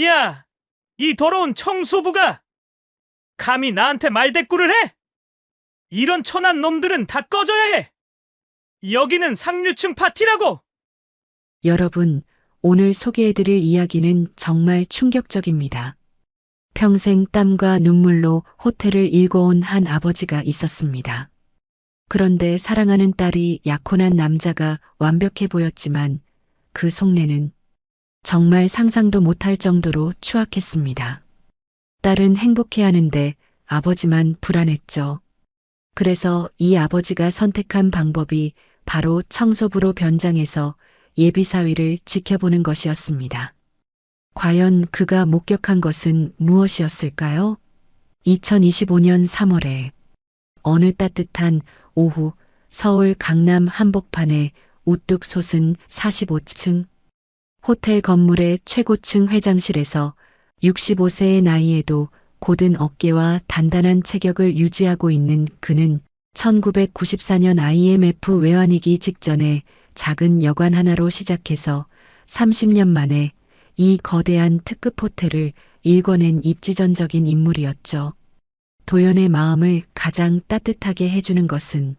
야, 이 더러운 청소부가 감히 나한테 말대꾸를 해? 이런 천한 놈들은 다 꺼져야 해. 여기는 상류층 파티라고. 여러분, 오늘 소개해드릴 이야기는 정말 충격적입니다. 평생 땀과 눈물로 호텔을 일궈온 한 아버지가 있었습니다. 그런데 사랑하는 딸이 약혼한 남자가 완벽해 보였지만 그 속내는 정말 상상도 못할 정도로 추악했습니다. 딸은 행복해하는데 아버지만 불안했죠. 그래서 이 아버지가 선택한 방법이 바로 청소부로 변장해서 예비사위를 지켜보는 것이었습니다. 과연 그가 목격한 것은 무엇이었을까요? 2025년 3월에 어느 따뜻한 오후 서울 강남 한복판에 우뚝 솟은 45층 호텔 건물의 최고층 회장실에서 65세의 나이에도 곧은 어깨와 단단한 체격을 유지하고 있는 그는 1994년 IMF 외환위기 직전에 작은 여관 하나로 시작해서 30년 만에 이 거대한 특급 호텔을 일궈낸 입지전적인 인물이었죠. 도연의 마음을 가장 따뜻하게 해주는 것은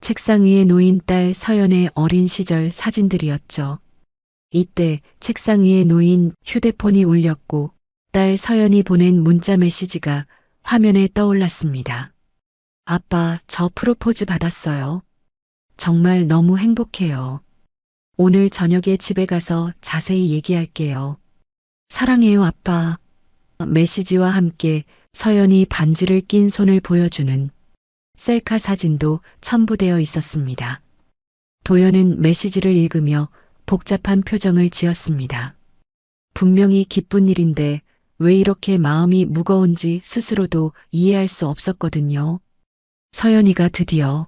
책상 위에 놓인 딸 서연의 어린 시절 사진들이었죠. 이때 책상 위에 놓인 휴대폰이 울렸고 딸 서연이 보낸 문자 메시지가 화면에 떠올랐습니다. 아빠, 저 프로포즈 받았어요. 정말 너무 행복해요. 오늘 저녁에 집에 가서 자세히 얘기할게요. 사랑해요, 아빠. 메시지와 함께 서연이 반지를 낀 손을 보여주는 셀카 사진도 첨부되어 있었습니다. 도연은 메시지를 읽으며 복잡한 표정을 지었습니다. 분명히 기쁜 일인데 왜 이렇게 마음이 무거운지 스스로도 이해할 수 없었거든요. 서연이가 드디어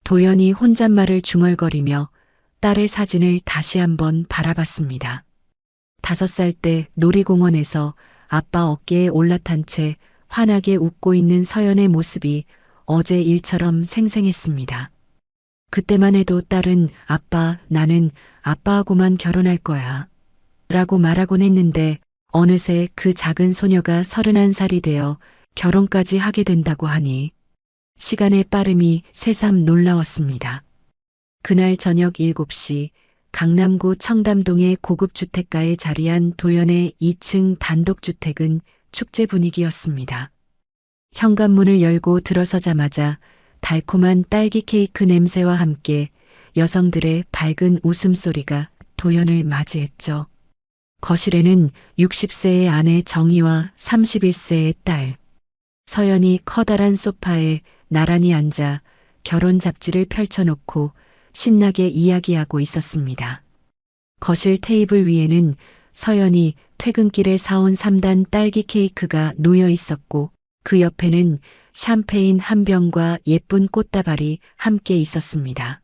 도연이 혼잣말을 중얼거리며 딸의 사진을 다시 한번 바라봤습니다. 5살 때 놀이공원에서 아빠 어깨에 올라탄 채 환하게 웃고 있는 서연의 모습이 어제 일처럼 생생했습니다. 그때만 해도 딸은 아빠, 나는 아빠하고만 결혼할 거야. 라고 말하곤 했는데 어느새 그 작은 소녀가 31살이 되어 결혼까지 하게 된다고 하니 시간의 빠름이 새삼 놀라웠습니다. 그날 저녁 7시 강남구 청담동의 고급 주택가에 자리한 도연의 2층 단독주택은 축제 분위기였습니다. 현관문을 열고 들어서자마자 달콤한 딸기 케이크 냄새와 함께 여성들의 밝은 웃음소리가 도연을 맞이했죠. 거실에는 60세의 아내 정희와 31세의 딸 서연이 커다란 소파에 나란히 앉아 결혼 잡지를 펼쳐놓고 신나게 이야기하고 있었습니다. 거실 테이블 위에는 서연이 퇴근길에 사온 3단 딸기 케이크가 놓여 있었고 그 옆에는 샴페인 한 병과 예쁜 꽃다발이 함께 있었습니다.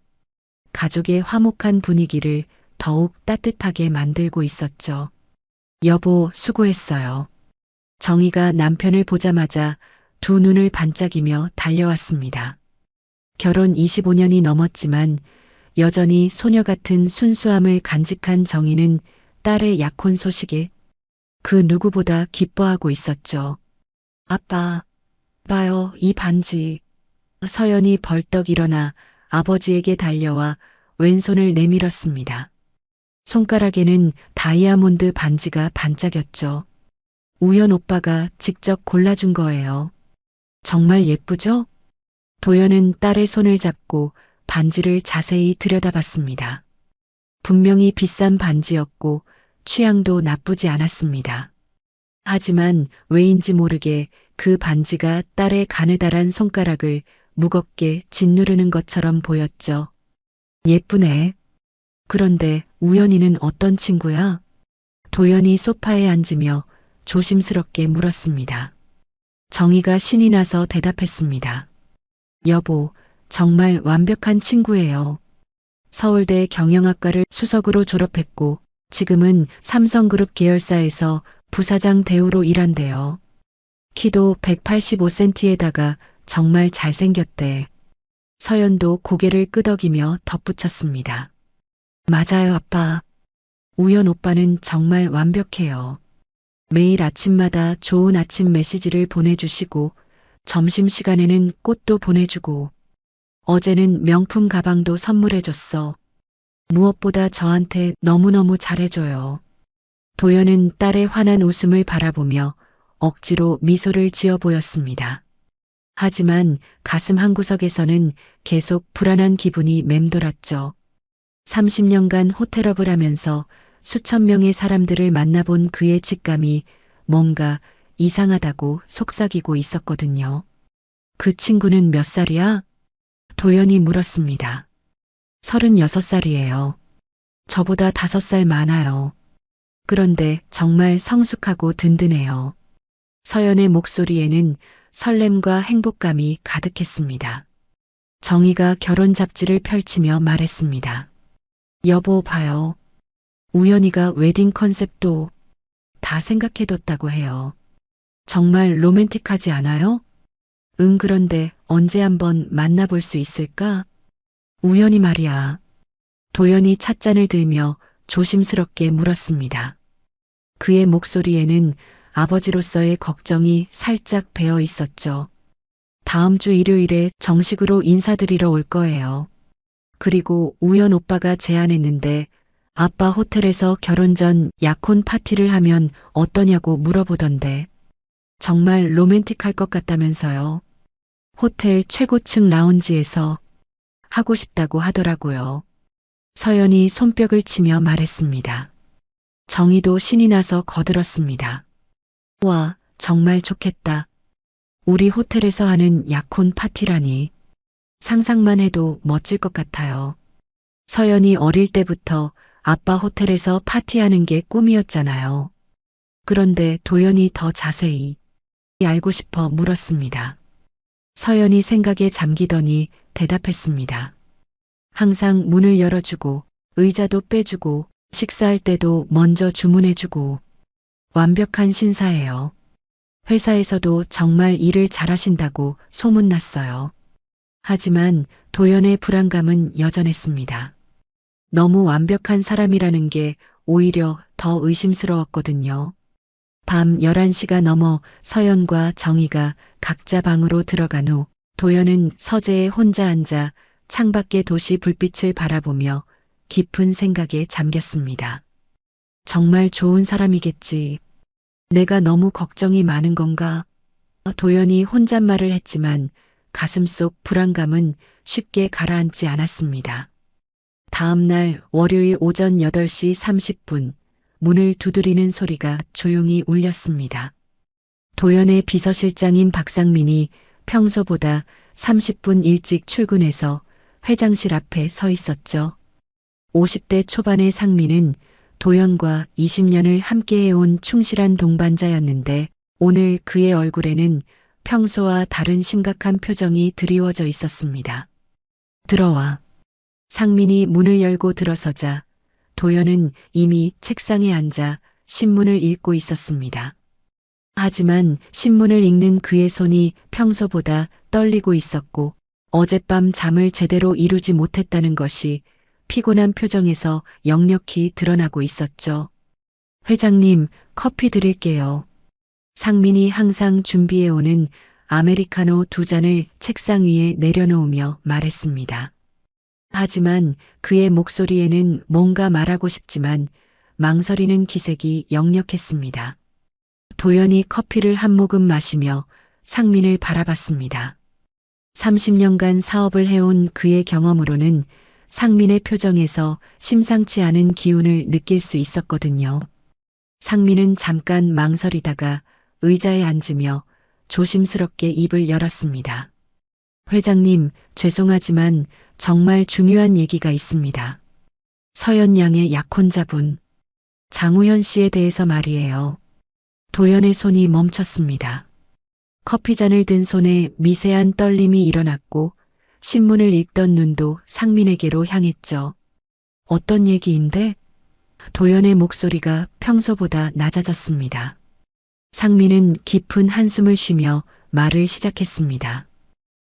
가족의 화목한 분위기를 더욱 따뜻하게 만들고 있었죠. 여보, 수고했어요. 정희가 남편을 보자마자 두 눈을 반짝이며 달려왔습니다. 결혼 25년이 넘었지만 여전히 소녀 같은 순수함을 간직한 정희는 딸의 약혼 소식에 그 누구보다 기뻐하고 있었죠. 아빠, 봐요, 이 반지. 서연이 벌떡 일어나 아버지에게 달려와 왼손을 내밀었습니다. 손가락에는 다이아몬드 반지가 반짝였죠. 우연 오빠가 직접 골라준 거예요. 정말 예쁘죠? 도연은 딸의 손을 잡고 반지를 자세히 들여다봤습니다. 분명히 비싼 반지였고 취향도 나쁘지 않았습니다. 하지만 왜인지 모르게 그 반지가 딸의 가느다란 손가락을 무겁게 짓누르는 것처럼 보였죠. 예쁘네. 그런데 우연이는 어떤 친구야? 도연이 소파에 앉으며 조심스럽게 물었습니다. 정희가 신이 나서 대답했습니다. 여보, 정말 완벽한 친구예요. 서울대 경영학과를 수석으로 졸업했고 지금은 삼성그룹 계열사에서 부사장 대우로 일한대요. 키도 185cm에다가 정말 잘생겼대. 서연도 고개를 끄덕이며 덧붙였습니다. 맞아요, 아빠. 우연 오빠는 정말 완벽해요. 매일 아침마다 좋은 아침 메시지를 보내주시고 점심시간에는 꽃도 보내주고 어제는 명품 가방도 선물해줬어. 무엇보다 저한테 너무너무 잘해줘요. 도연은 딸의 환한 웃음을 바라보며 억지로 미소를 지어 보였습니다. 하지만 가슴 한구석에서는 계속 불안한 기분이 맴돌았죠. 30년간 호텔업을 하면서 수천 명의 사람들을 만나본 그의 직감이 뭔가 이상하다고 속삭이고 있었거든요. 그 친구는 몇 살이야? 도연이 물었습니다. 36살이에요. 저보다 5살 많아요. 그런데 정말 성숙하고 든든해요. 서연의 목소리에는 설렘과 행복감이 가득했습니다. 정희가 결혼 잡지를 펼치며 말했습니다. 여보 봐요. 우연이가 웨딩 컨셉도 다 생각해뒀다고 해요. 정말 로맨틱하지 않아요? 응, 그런데 언제 한번 만나볼 수 있을까? 우연히 말이야. 도연이 찻잔을 들며 조심스럽게 물었습니다. 그의 목소리에는 아버지로서의 걱정이 살짝 배어 있었죠. 다음 주 일요일에 정식으로 인사드리러 올 거예요. 그리고 우연 오빠가 제안했는데 아빠 호텔에서 결혼 전 약혼 파티를 하면 어떠냐고 물어보던데 정말 로맨틱할 것 같다면서요. 호텔 최고층 라운지에서 하고 싶다고 하더라고요. 서연이 손뼉을 치며 말했습니다. 정희도 신이 나서 거들었습니다. 와, 정말 좋겠다. 우리 호텔에서 하는 약혼 파티라니. 상상만 해도 멋질 것 같아요. 서연이 어릴 때부터 아빠 호텔에서 파티하는 게 꿈이었잖아요. 그런데 도연이 더 자세히 알고 싶어 물었습니다. 서연이 생각에 잠기더니 대답했습니다. 항상 문을 열어주고 의자도 빼주고 식사할 때도 먼저 주문해주고 완벽한 신사예요. 회사에서도 정말 일을 잘하신다고 소문났어요. 하지만 도연의 불안감은 여전했습니다. 너무 완벽한 사람이라는 게 오히려 더 의심스러웠거든요. 밤 11시가 넘어 서연과 정희가 각자 방으로 들어간 후 도연은 서재에 혼자 앉아 창밖의 도시 불빛을 바라보며 깊은 생각에 잠겼습니다. 정말 좋은 사람이겠지. 내가 너무 걱정이 많은 건가? 도연이 혼잣말을 했지만 가슴속 불안감은 쉽게 가라앉지 않았습니다. 다음 날 월요일 오전 8시 30분 문을 두드리는 소리가 조용히 울렸습니다. 도연의 비서실장인 박상민이 평소보다 30분 일찍 출근해서 회장실 앞에 서 있었죠. 50대 초반의 상민은 도연과 20년을 함께해온 충실한 동반자였는데 오늘 그의 얼굴에는 평소와 다른 심각한 표정이 드리워져 있었습니다. 들어와. 상민이 문을 열고 들어서자 도연은 이미 책상에 앉아 신문을 읽고 있었습니다. 하지만 신문을 읽는 그의 손이 평소보다 떨리고 있었고 어젯밤 잠을 제대로 이루지 못했다는 것이 피곤한 표정에서 역력히 드러나고 있었죠. 회장님, 커피 드릴게요. 상민이 항상 준비해오는 아메리카노 2잔을 책상 위에 내려놓으며 말했습니다. 하지만 그의 목소리에는 뭔가 말하고 싶지만 망설이는 기색이 역력했습니다. 도연이 커피를 한 모금 마시며 상민을 바라봤습니다. 30년간 사업을 해온 그의 경험으로는 상민의 표정에서 심상치 않은 기운을 느낄 수 있었거든요. 상민은 잠깐 망설이다가 의자에 앉으며 조심스럽게 입을 열었습니다. 회장님, 죄송하지만 정말 중요한 얘기가 있습니다. 서연 양의 약혼자분, 장우현 씨에 대해서 말이에요. 도연의 손이 멈췄습니다. 커피잔을 든 손에 미세한 떨림이 일어났고 신문을 읽던 눈도 상민에게로 향했죠. 어떤 얘기인데? 도연의 목소리가 평소보다 낮아졌습니다. 상민은 깊은 한숨을 쉬며 말을 시작했습니다.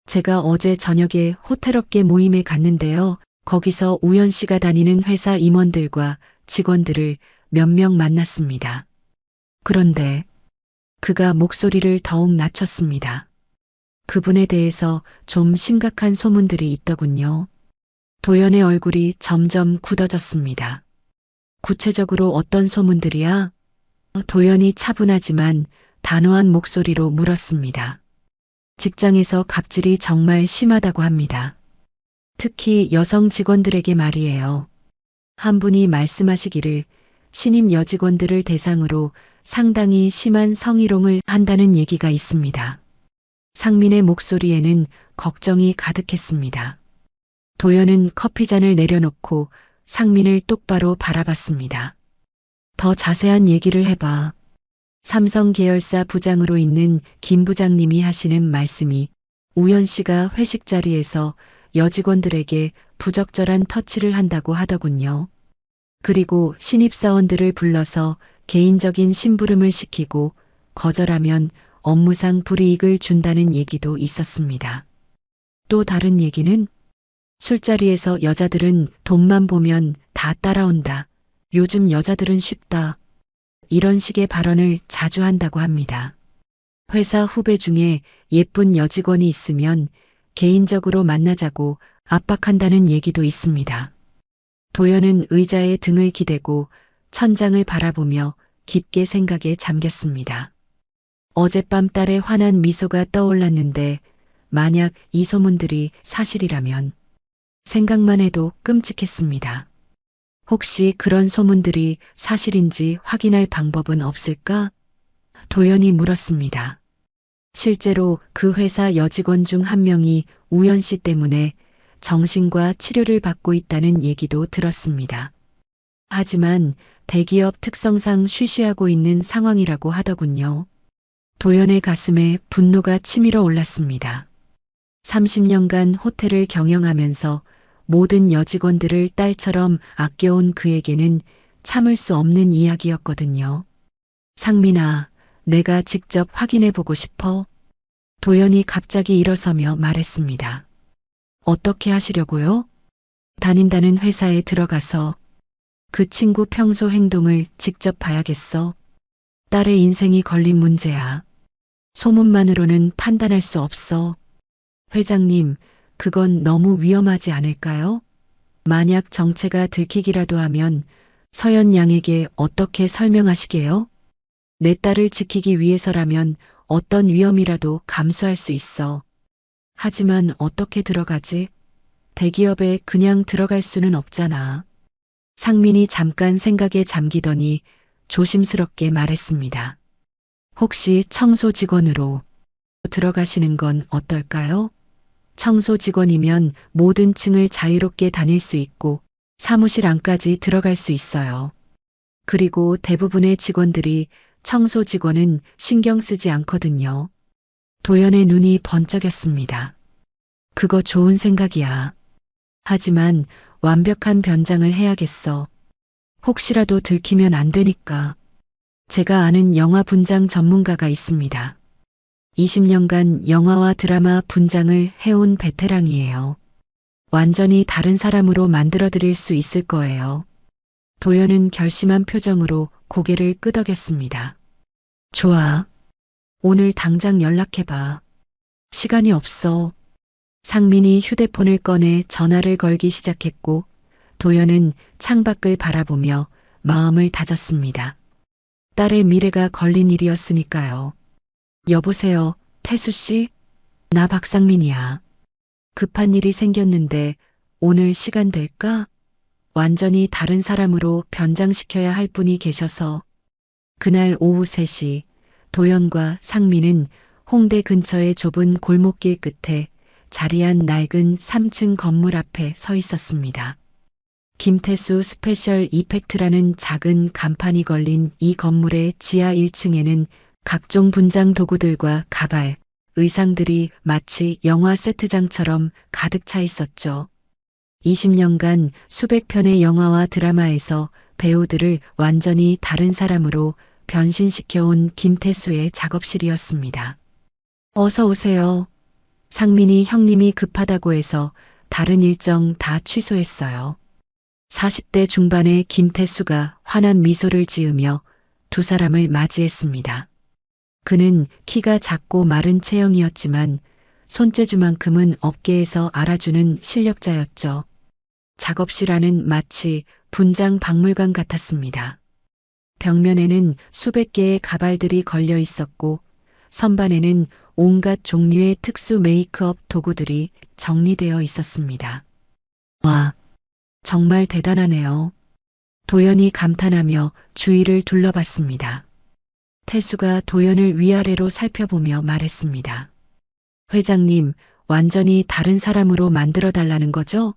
제가 어제 저녁에 호텔업계 모임에 갔는데요. 거기서 우연 씨가 다니는 회사 임원들과 직원들을 몇 명 만났습니다. 그런데 그가 목소리를 더욱 낮췄습니다. 그분에 대해서 좀 심각한 소문들이 있더군요. 도연의 얼굴이 점점 굳어졌습니다. 구체적으로 어떤 소문들이야? 도연이 차분하지만 단호한 목소리로 물었습니다. 직장에서 갑질이 정말 심하다고 합니다. 특히 여성 직원들에게 말이에요. 한 분이 말씀하시기를 신입 여직원들을 대상으로 상당히 심한 성희롱을 한다는 얘기가 있습니다. 상민의 목소리에는 걱정이 가득했습니다. 도연은 커피잔을 내려놓고 상민을 똑바로 바라봤습니다. 더 자세한 얘기를 해봐. 삼성 계열사 부장으로 있는 김 부장님이 하시는 말씀이 우연 씨가 회식 자리에서 여직원들에게 부적절한 터치를 한다고 하더군요. 그리고 신입사원들을 불러서 개인적인 심부름을 시키고 거절하면 업무상 불이익을 준다는 얘기도 있었습니다. 또 다른 얘기는 술자리에서 여자들은 돈만 보면 다 따라온다. 요즘 여자들은 쉽다. 이런 식의 발언을 자주 한다고 합니다. 회사 후배 중에 예쁜 여직원이 있으면 개인적으로 만나자고 압박한다는 얘기도 있습니다. 도연은 의자에 등을 기대고 천장을 바라보며 깊게 생각에 잠겼습니다. 어젯밤 딸의 환한 미소가 떠올랐는데 만약 이 소문들이 사실이라면 생각만 해도 끔찍했습니다. 혹시 그런 소문들이 사실인지 확인할 방법은 없을까? 도연이 물었습니다. 실제로 그 회사 여직원 중 한 명이 우연 씨 때문에 정신과 치료를 받고 있다는 얘기도 들었습니다. 하지만 대기업 특성상 쉬쉬하고 있는 상황이라고 하더군요. 도연의 가슴에 분노가 치밀어 올랐습니다. 30년간 호텔을 경영하면서 모든 여직원들을 딸처럼 아껴온 그에게는 참을 수 없는 이야기였거든요. 상민아, 내가 직접 확인해 보고 싶어. 도연이 갑자기 일어서며 말했습니다. 어떻게 하시려고요? 다닌다는 회사에 들어가서 그 친구 평소 행동을 직접 봐야겠어. 딸의 인생이 걸린 문제야. 소문만으로는 판단할 수 없어. 회장님, 그건 너무 위험하지 않을까요? 만약 정체가 들키기라도 하면 서연 양에게 어떻게 설명하시게요? 내 딸을 지키기 위해서라면 어떤 위험이라도 감수할 수 있어. 하지만 어떻게 들어가지? 대기업에 그냥 들어갈 수는 없잖아. 상민이 잠깐 생각에 잠기더니 조심스럽게 말했습니다. 혹시 청소 직원으로 들어가시는 건 어떨까요? 청소 직원이면 모든 층을 자유롭게 다닐 수 있고 사무실 안까지 들어갈 수 있어요. 그리고 대부분의 직원들이 청소 직원은 신경 쓰지 않거든요. 도연의 눈이 번쩍였습니다. 그거 좋은 생각이야. 하지만 완벽한 변장을 해야겠어. 혹시라도 들키면 안 되니까. 제가 아는 영화 분장 전문가가 있습니다. 20년간 영화와 드라마 분장을 해온 베테랑이에요. 완전히 다른 사람으로 만들어드릴 수 있을 거예요. 도연은 결심한 표정으로 고개를 끄덕였습니다. 좋아. 오늘 당장 연락해봐. 시간이 없어. 상민이 휴대폰을 꺼내 전화를 걸기 시작했고 도연은 창밖을 바라보며 마음을 다졌습니다. 딸의 미래가 걸린 일이었으니까요. 여보세요, 태수 씨? 나 박상민이야. 급한 일이 생겼는데 오늘 시간 될까? 완전히 다른 사람으로 변장시켜야 할 분이 계셔서. 그날 오후 3시 도연과 상민은 홍대 근처의 좁은 골목길 끝에 자리한 낡은 3층 건물 앞에 서 있었습니다. 김태수 스페셜 이펙트라는 작은 간판이 걸린 이 건물의 지하 1층에는 각종 분장 도구들과 가발, 의상들이 마치 영화 세트장처럼 가득 차 있었죠. 20년간 수백 편의 영화와 드라마에서 배우들을 완전히 다른 사람으로 변신시켜온 김태수의 작업실이었습니다. 어서 오세요. 상민이 형님이 급하다고 해서 다른 일정 다 취소했어요. 40대 중반의 김태수가 환한 미소를 지으며 두 사람을 맞이했습니다. 그는 키가 작고 마른 체형이었지만 손재주만큼은 업계에서 알아주는 실력자였죠. 작업실 안은 마치 분장 박물관 같았습니다. 벽면에는 수백 개의 가발들이 걸려 있었고 선반에는 온갖 종류의 특수 메이크업 도구들이 정리되어 있었습니다. 와, 정말 대단하네요. 도연이 감탄하며 주위를 둘러봤습니다. 태수가 도연을 위아래로 살펴보며 말했습니다. 회장님, 완전히 다른 사람으로 만들어 달라는 거죠?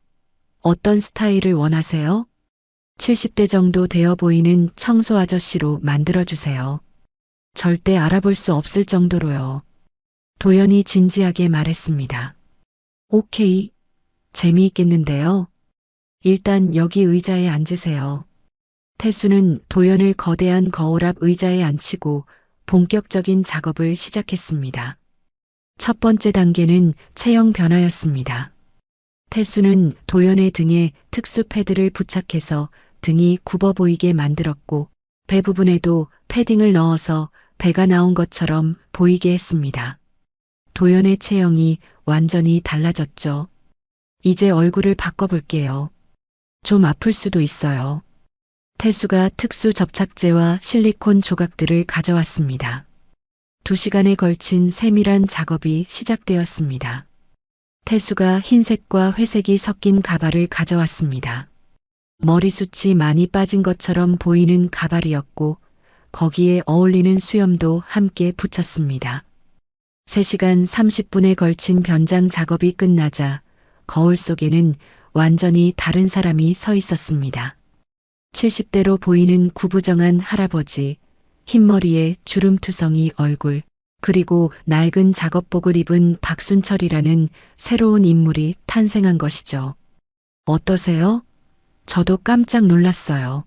어떤 스타일을 원하세요? 70대 정도 되어 보이는 청소 아저씨로 만들어주세요. 절대 알아볼 수 없을 정도로요. 도연이 진지하게 말했습니다. 오케이. 재미있겠는데요. 일단 여기 의자에 앉으세요. 태수는 도연을 거대한 거울 앞 의자에 앉히고 본격적인 작업을 시작했습니다. 첫 번째 단계는 체형 변화였습니다. 태수는 도연의 등에 특수 패드를 부착해서 등이 굽어 보이게 만들었고 배 부분에도 패딩을 넣어서 배가 나온 것처럼 보이게 했습니다. 도연의 체형이 완전히 달라졌죠. 이제 얼굴을 바꿔볼게요. 좀 아플 수도 있어요. 태수가 특수 접착제와 실리콘 조각들을 가져왔습니다. 2시간에 걸친 세밀한 작업이 시작되었습니다. 태수가 흰색과 회색이 섞인 가발을 가져왔습니다. 머리숱이 많이 빠진 것처럼 보이는 가발이었고 거기에 어울리는 수염도 함께 붙였습니다. 3시간 30분에 걸친 변장 작업이 끝나자 거울 속에는 완전히 다른 사람이 서 있었습니다. 70대로 보이는 구부정한 할아버지, 흰머리에 주름투성이 얼굴, 그리고 낡은 작업복을 입은 박순철이라는 새로운 인물이 탄생한 것이죠. 어떠세요? 저도 깜짝 놀랐어요.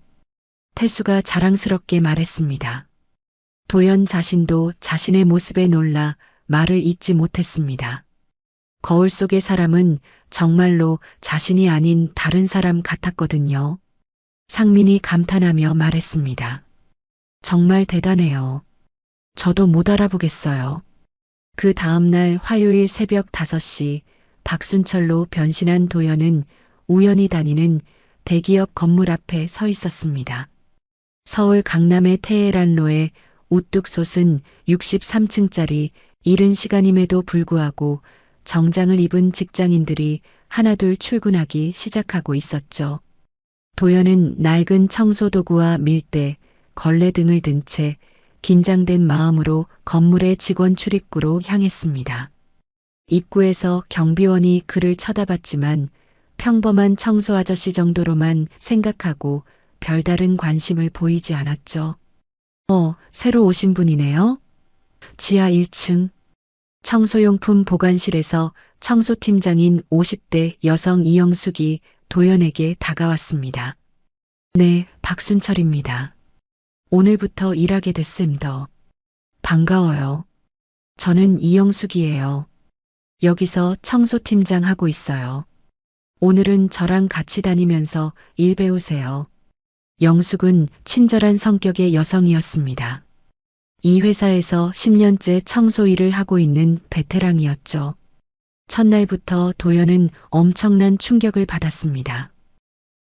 태수가 자랑스럽게 말했습니다. 도연 자신도 자신의 모습에 놀라 말을 잇지 못했습니다. 거울 속의 사람은 정말로 자신이 아닌 다른 사람 같았거든요. 상민이 감탄하며 말했습니다. 정말 대단해요. 저도 못 알아보겠어요. 그 다음날 화요일 새벽 5시 박순철로 변신한 도연은 우연히 다니는 대기업 건물 앞에 서 있었습니다. 서울 강남의 테헤란로에 우뚝 솟은 63층짜리 이른 시간임에도 불구하고 정장을 입은 직장인들이 하나둘 출근하기 시작하고 있었죠. 도연은 낡은 청소도구와 밀대, 걸레 등을 든 채 긴장된 마음으로 건물의 직원 출입구로 향했습니다. 입구에서 경비원이 그를 쳐다봤지만 평범한 청소 아저씨 정도로만 생각하고 별다른 관심을 보이지 않았죠. 새로 오신 분이네요. 지하 1층. 청소용품 보관실에서 청소팀장인 50대 여성 이영숙이 도연에게 다가왔습니다. 네, 박순철입니다. 오늘부터 일하게 됐습니다. 반가워요. 저는 이영숙이에요. 여기서 청소팀장 하고 있어요. 오늘은 저랑 같이 다니면서 일 배우세요. 영숙은 친절한 성격의 여성이었습니다. 이 회사에서 10년째 청소 일을 하고 있는 베테랑이었죠. 첫날부터 도연은 엄청난 충격을 받았습니다.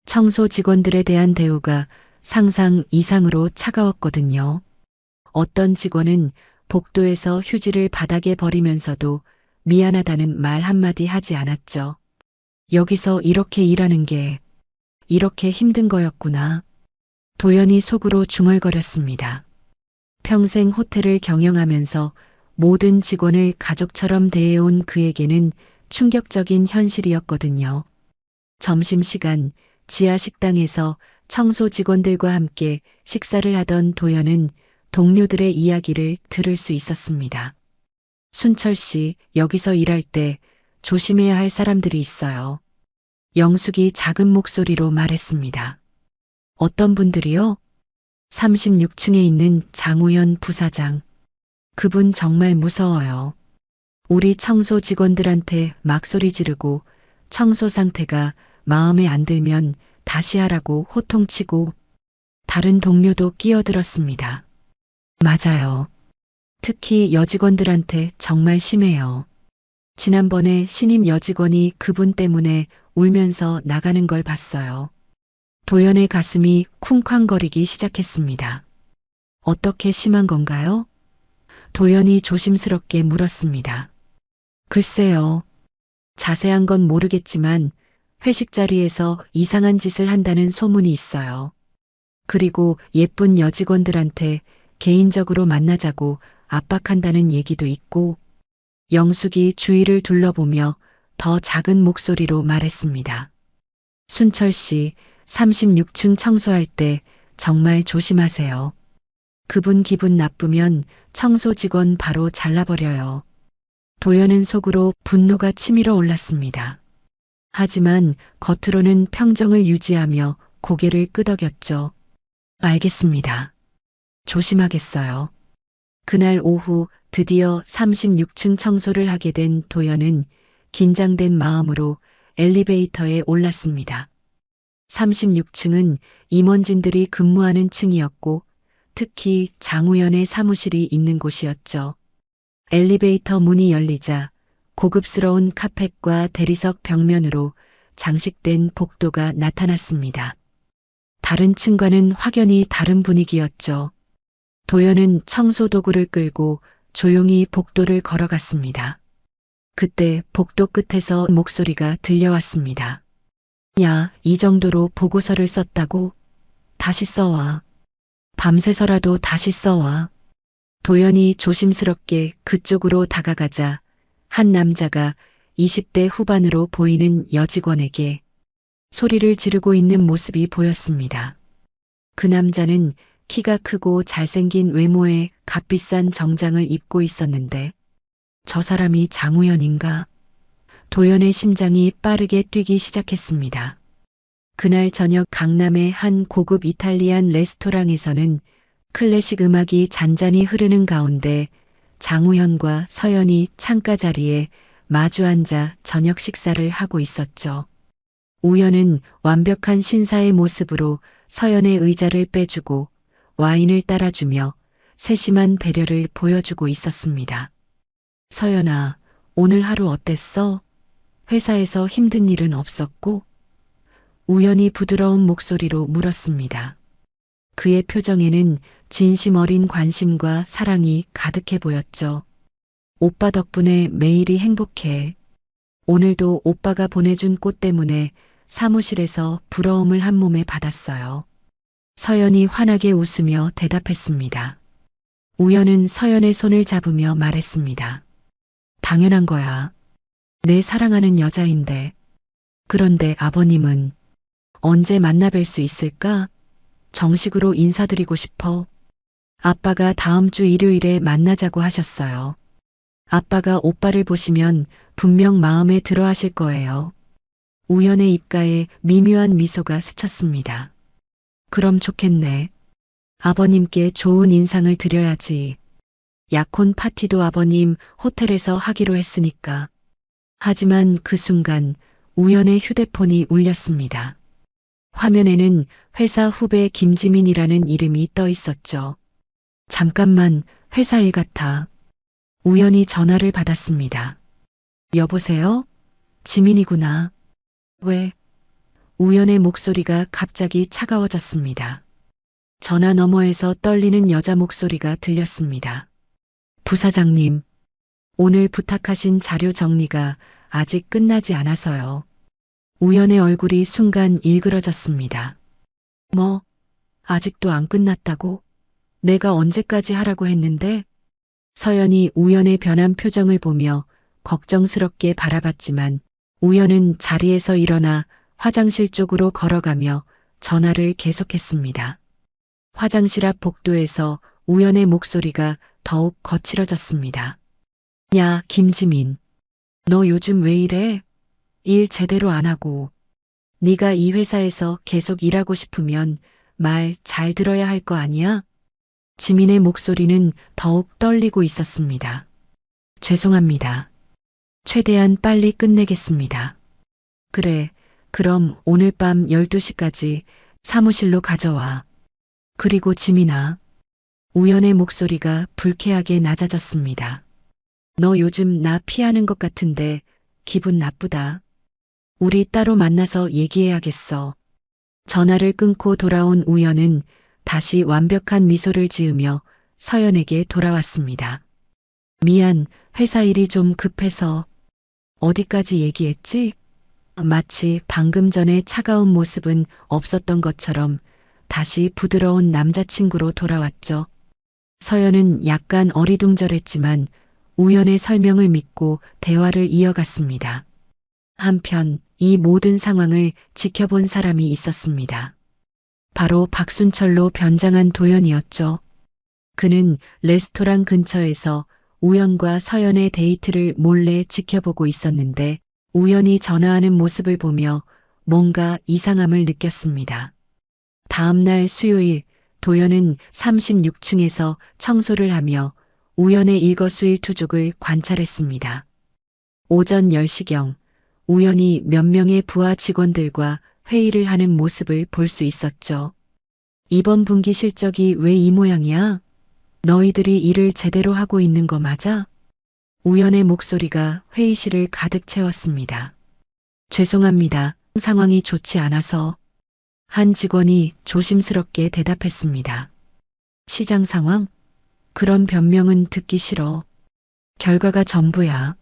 청소 직원들에 대한 대우가 상상 이상으로 차가웠거든요. 어떤 직원은 복도에서 휴지를 바닥에 버리면서도 미안하다는 말 한마디 하지 않았죠. 여기서 이렇게 일하는 게 이렇게 힘든 거였구나. 도연이 속으로 중얼거렸습니다. 평생 호텔을 경영하면서 모든 직원을 가족처럼 대해온 그에게는 충격적인 현실이었거든요. 점심시간 지하 식당에서 청소 직원들과 함께 식사를 하던 도연은 동료들의 이야기를 들을 수 있었습니다. 순철 씨, 여기서 일할 때 조심해야 할 사람들이 있어요. 영숙이 작은 목소리로 말했습니다. 어떤 분들이요? 36층에 있는 장우현 부사장. 그분 정말 무서워요. 우리 청소 직원들한테 막 소리 지르고 청소 상태가 마음에 안 들면 다시 하라고 호통치고. 다른 동료도 끼어들었습니다. 맞아요. 특히 여직원들한테 정말 심해요. 지난번에 신임 여직원이 그분 때문에 울면서 나가는 걸 봤어요. 도연의 가슴이 쿵쾅거리기 시작했습니다. 어떻게 심한 건가요? 도연이 조심스럽게 물었습니다. 글쎄요. 자세한 건 모르겠지만 회식 자리에서 이상한 짓을 한다는 소문이 있어요. 그리고 예쁜 여직원들한테 개인적으로 만나자고 압박한다는 얘기도 있고, 영숙이 주위를 둘러보며 더 작은 목소리로 말했습니다. 순철 씨, 36층 청소할 때 정말 조심하세요. 그분 기분 나쁘면 청소 직원 바로 잘라버려요. 도연은 속으로 분노가 치밀어 올랐습니다. 하지만 겉으로는 평정을 유지하며 고개를 끄덕였죠. 알겠습니다. 조심하겠어요. 그날 오후 드디어 36층 청소를 하게 된 도연은 긴장된 마음으로 엘리베이터에 올랐습니다. 36층은 임원진들이 근무하는 층이었고 특히 장우연의 사무실이 있는 곳이었죠. 엘리베이터 문이 열리자 고급스러운 카펫과 대리석 벽면으로 장식된 복도가 나타났습니다. 다른 층과는 확연히 다른 분위기였죠. 도연은 청소 도구를 끌고 조용히 복도를 걸어갔습니다. 그때 복도 끝에서 목소리가 들려왔습니다. 야, 이 정도로 보고서를 썼다고? 다시 써와. 밤새서라도 다시 써와. 도연이 조심스럽게 그쪽으로 다가가자 한 남자가 20대 후반으로 보이는 여직원에게 소리를 지르고 있는 모습이 보였습니다. 그 남자는 키가 크고 잘생긴 외모에 값비싼 정장을 입고 있었는데 저 사람이 장우연인가? 도연의 심장이 빠르게 뛰기 시작했습니다. 그날 저녁 강남의 한 고급 이탈리안 레스토랑에서는 클래식 음악이 잔잔히 흐르는 가운데 장우현과 서연이 창가 자리에 마주 앉아 저녁 식사를 하고 있었죠. 우연은 완벽한 신사의 모습으로 서연의 의자를 빼주고 와인을 따라주며 세심한 배려를 보여주고 있었습니다. 서연아, 오늘 하루 어땠어? 회사에서 힘든 일은 없었고? 우연히 부드러운 목소리로 물었습니다. 그의 표정에는 진심 어린 관심과 사랑이 가득해 보였죠. 오빠 덕분에 매일이 행복해. 오늘도 오빠가 보내준 꽃 때문에 사무실에서 부러움을 한 몸에 받았어요. 서연이 환하게 웃으며 대답했습니다. 우연은 서연의 손을 잡으며 말했습니다. 당연한 거야. 내 사랑하는 여자인데. 그런데 아버님은 언제 만나 뵐 수 있을까? 정식으로 인사드리고 싶어. 아빠가 다음 주 일요일에 만나자고 하셨어요. 아빠가 오빠를 보시면 분명 마음에 들어 하실 거예요. 우연의 입가에 미묘한 미소가 스쳤습니다. 그럼 좋겠네. 아버님께 좋은 인상을 드려야지. 약혼 파티도 아버님 호텔에서 하기로 했으니까. 하지만 그 순간 우연의 휴대폰이 울렸습니다. 화면에는 회사 후배 김지민이라는 이름이 떠 있었죠. 잠깐만, 회사 일 같아. 우연히 전화를 받았습니다. 여보세요? 지민이구나. 왜? 우연의 목소리가 갑자기 차가워졌습니다. 전화 너머에서 떨리는 여자 목소리가 들렸습니다. 부사장님, 오늘 부탁하신 자료 정리가 아직 끝나지 않아서요. 우연의 얼굴이 순간 일그러졌습니다. 뭐, 아직도 안 끝났다고? 내가 언제까지 하라고 했는데? 서연이 우연의 변한 표정을 보며 걱정스럽게 바라봤지만 우연은 자리에서 일어나 화장실 쪽으로 걸어가며 전화를 계속했습니다. 화장실 앞 복도에서 우연의 목소리가 더욱 거칠어졌습니다. 야, 김지민. 너 요즘 왜 이래? 일 제대로 안 하고. 네가 이 회사에서 계속 일하고 싶으면 말 잘 들어야 할 거 아니야? 지민의 목소리는 더욱 떨리고 있었습니다. 죄송합니다. 최대한 빨리 끝내겠습니다. 그래, 그럼 오늘 밤 12시까지 사무실로 가져와. 그리고 지민아, 우연의 목소리가 불쾌하게 낮아졌습니다. 너 요즘 나 피하는 것 같은데 기분 나쁘다. 우리 따로 만나서 얘기해야겠어. 전화를 끊고 돌아온 우연은 다시 완벽한 미소를 지으며 서연에게 돌아왔습니다. 미안, 회사 일이 좀 급해서. 어디까지 얘기했지? 마치 방금 전에 차가운 모습은 없었던 것처럼 다시 부드러운 남자친구로 돌아왔죠. 서연은 약간 어리둥절했지만 우연의 설명을 믿고 대화를 이어갔습니다. 한편 이 모든 상황을 지켜본 사람이 있었습니다. 바로 박순철로 변장한 도연이었죠. 그는 레스토랑 근처에서 우연과 서연의 데이트를 몰래 지켜보고 있었는데 우연이 전화하는 모습을 보며 뭔가 이상함을 느꼈습니다. 다음 날 수요일 도연은 36층에서 청소를 하며 우연의 일거수일투족을 관찰했습니다. 오전 10시경 우연히 몇 명의 부하 직원들과 회의를 하는 모습을 볼 수 있었죠. 이번 분기 실적이 왜 이 모양이야? 너희들이 일을 제대로 하고 있는 거 맞아? 우연의 목소리가 회의실을 가득 채웠습니다. 죄송합니다. 상황이 좋지 않아서. 한 직원이 조심스럽게 대답했습니다. 시장 상황? 그런 변명은 듣기 싫어. 결과가 전부야.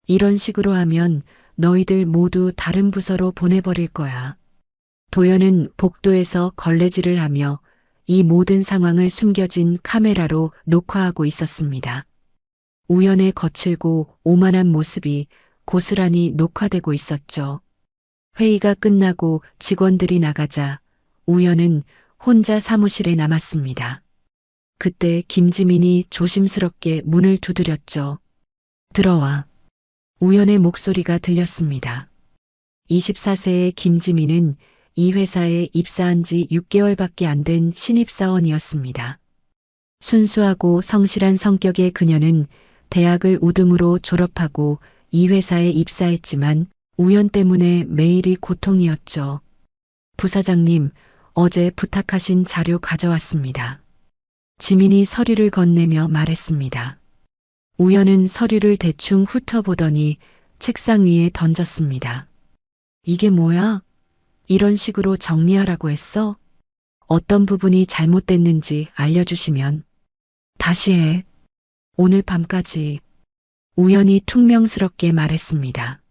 이런 식으로 하면 너희들 모두 다른 부서로 보내버릴 거야. 도연은 복도에서 걸레질을 하며 이 모든 상황을 숨겨진 카메라로 녹화하고 있었습니다. 우연의 거칠고 오만한 모습이 고스란히 녹화되고 있었죠. 회의가 끝나고 직원들이 나가자 우연은 혼자 사무실에 남았습니다. 그때 김지민이 조심스럽게 문을 두드렸죠. 들어와. 우연의 목소리가 들렸습니다. 24세의 김지민은 이 회사에 입사한 지 6개월밖에 안 된 신입사원이었습니다. 순수하고 성실한 성격의 그녀는 대학을 우등으로 졸업하고 이 회사에 입사했지만 우연 때문에 매일이 고통이었죠. 부사장님, 어제 부탁하신 자료 가져왔습니다. 지민이 서류를 건네며 말했습니다. 우연은 서류를 대충 훑어보더니 책상 위에 던졌습니다. 이게 뭐야? 이런 식으로 정리하라고 했어? 어떤 부분이 잘못됐는지 알려주시면. 다시 해. 오늘 밤까지. 우연히 퉁명스럽게 말했습니다.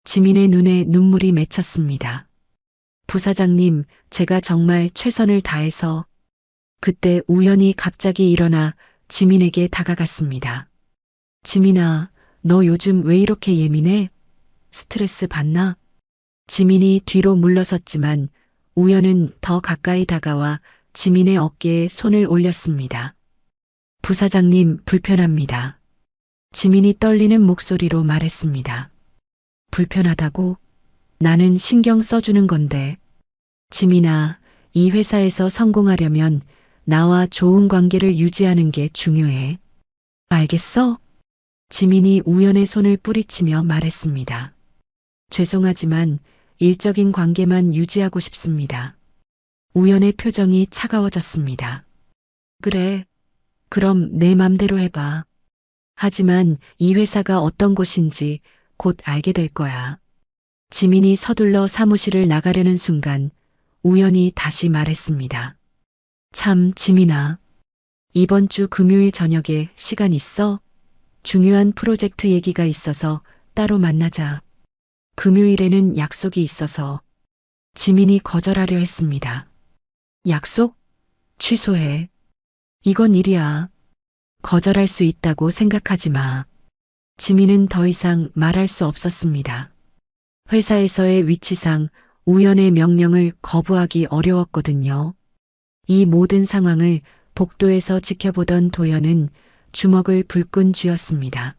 지민의 눈에 눈물이 맺혔습니다. 부사장님, 제가 정말 최선을 다해서. 그때 우연히 갑자기 일어나 지민에게 다가갔습니다. 지민아, 너 요즘 왜 이렇게 예민해? 스트레스 받나? 지민이 뒤로 물러섰지만 우연은 더 가까이 다가와 지민의 어깨에 손을 올렸습니다. 부사장님, 불편합니다. 지민이 떨리는 목소리로 말했습니다. 불편하다고? 나는 신경 써주는 건데. 지민아, 이 회사에서 성공하려면 나와 좋은 관계를 유지하는 게 중요해. 알겠어? 지민이 우연의 손을 뿌리치며 말했습니다. 죄송하지만 일적인 관계만 유지하고 싶습니다. 우연의 표정이 차가워졌습니다. 그래. 그럼 내 맘대로 해봐. 하지만 이 회사가 어떤 곳인지 곧 알게 될 거야. 지민이 서둘러 사무실을 나가려는 순간 우연히 다시 말했습니다. 참, 지민아. 이번 주 금요일 저녁에 시간 있어? 중요한 프로젝트 얘기가 있어서 따로 만나자. 금요일에는 약속이 있어서. 지민이 거절하려 했습니다. 약속? 취소해. 이건 일이야. 거절할 수 있다고 생각하지 마. 지민은 더 이상 말할 수 없었습니다. 회사에서의 위치상 우연의 명령을 거부하기 어려웠거든요. 이 모든 상황을 복도에서 지켜보던 도연은 주먹을 불끈 쥐었습니다.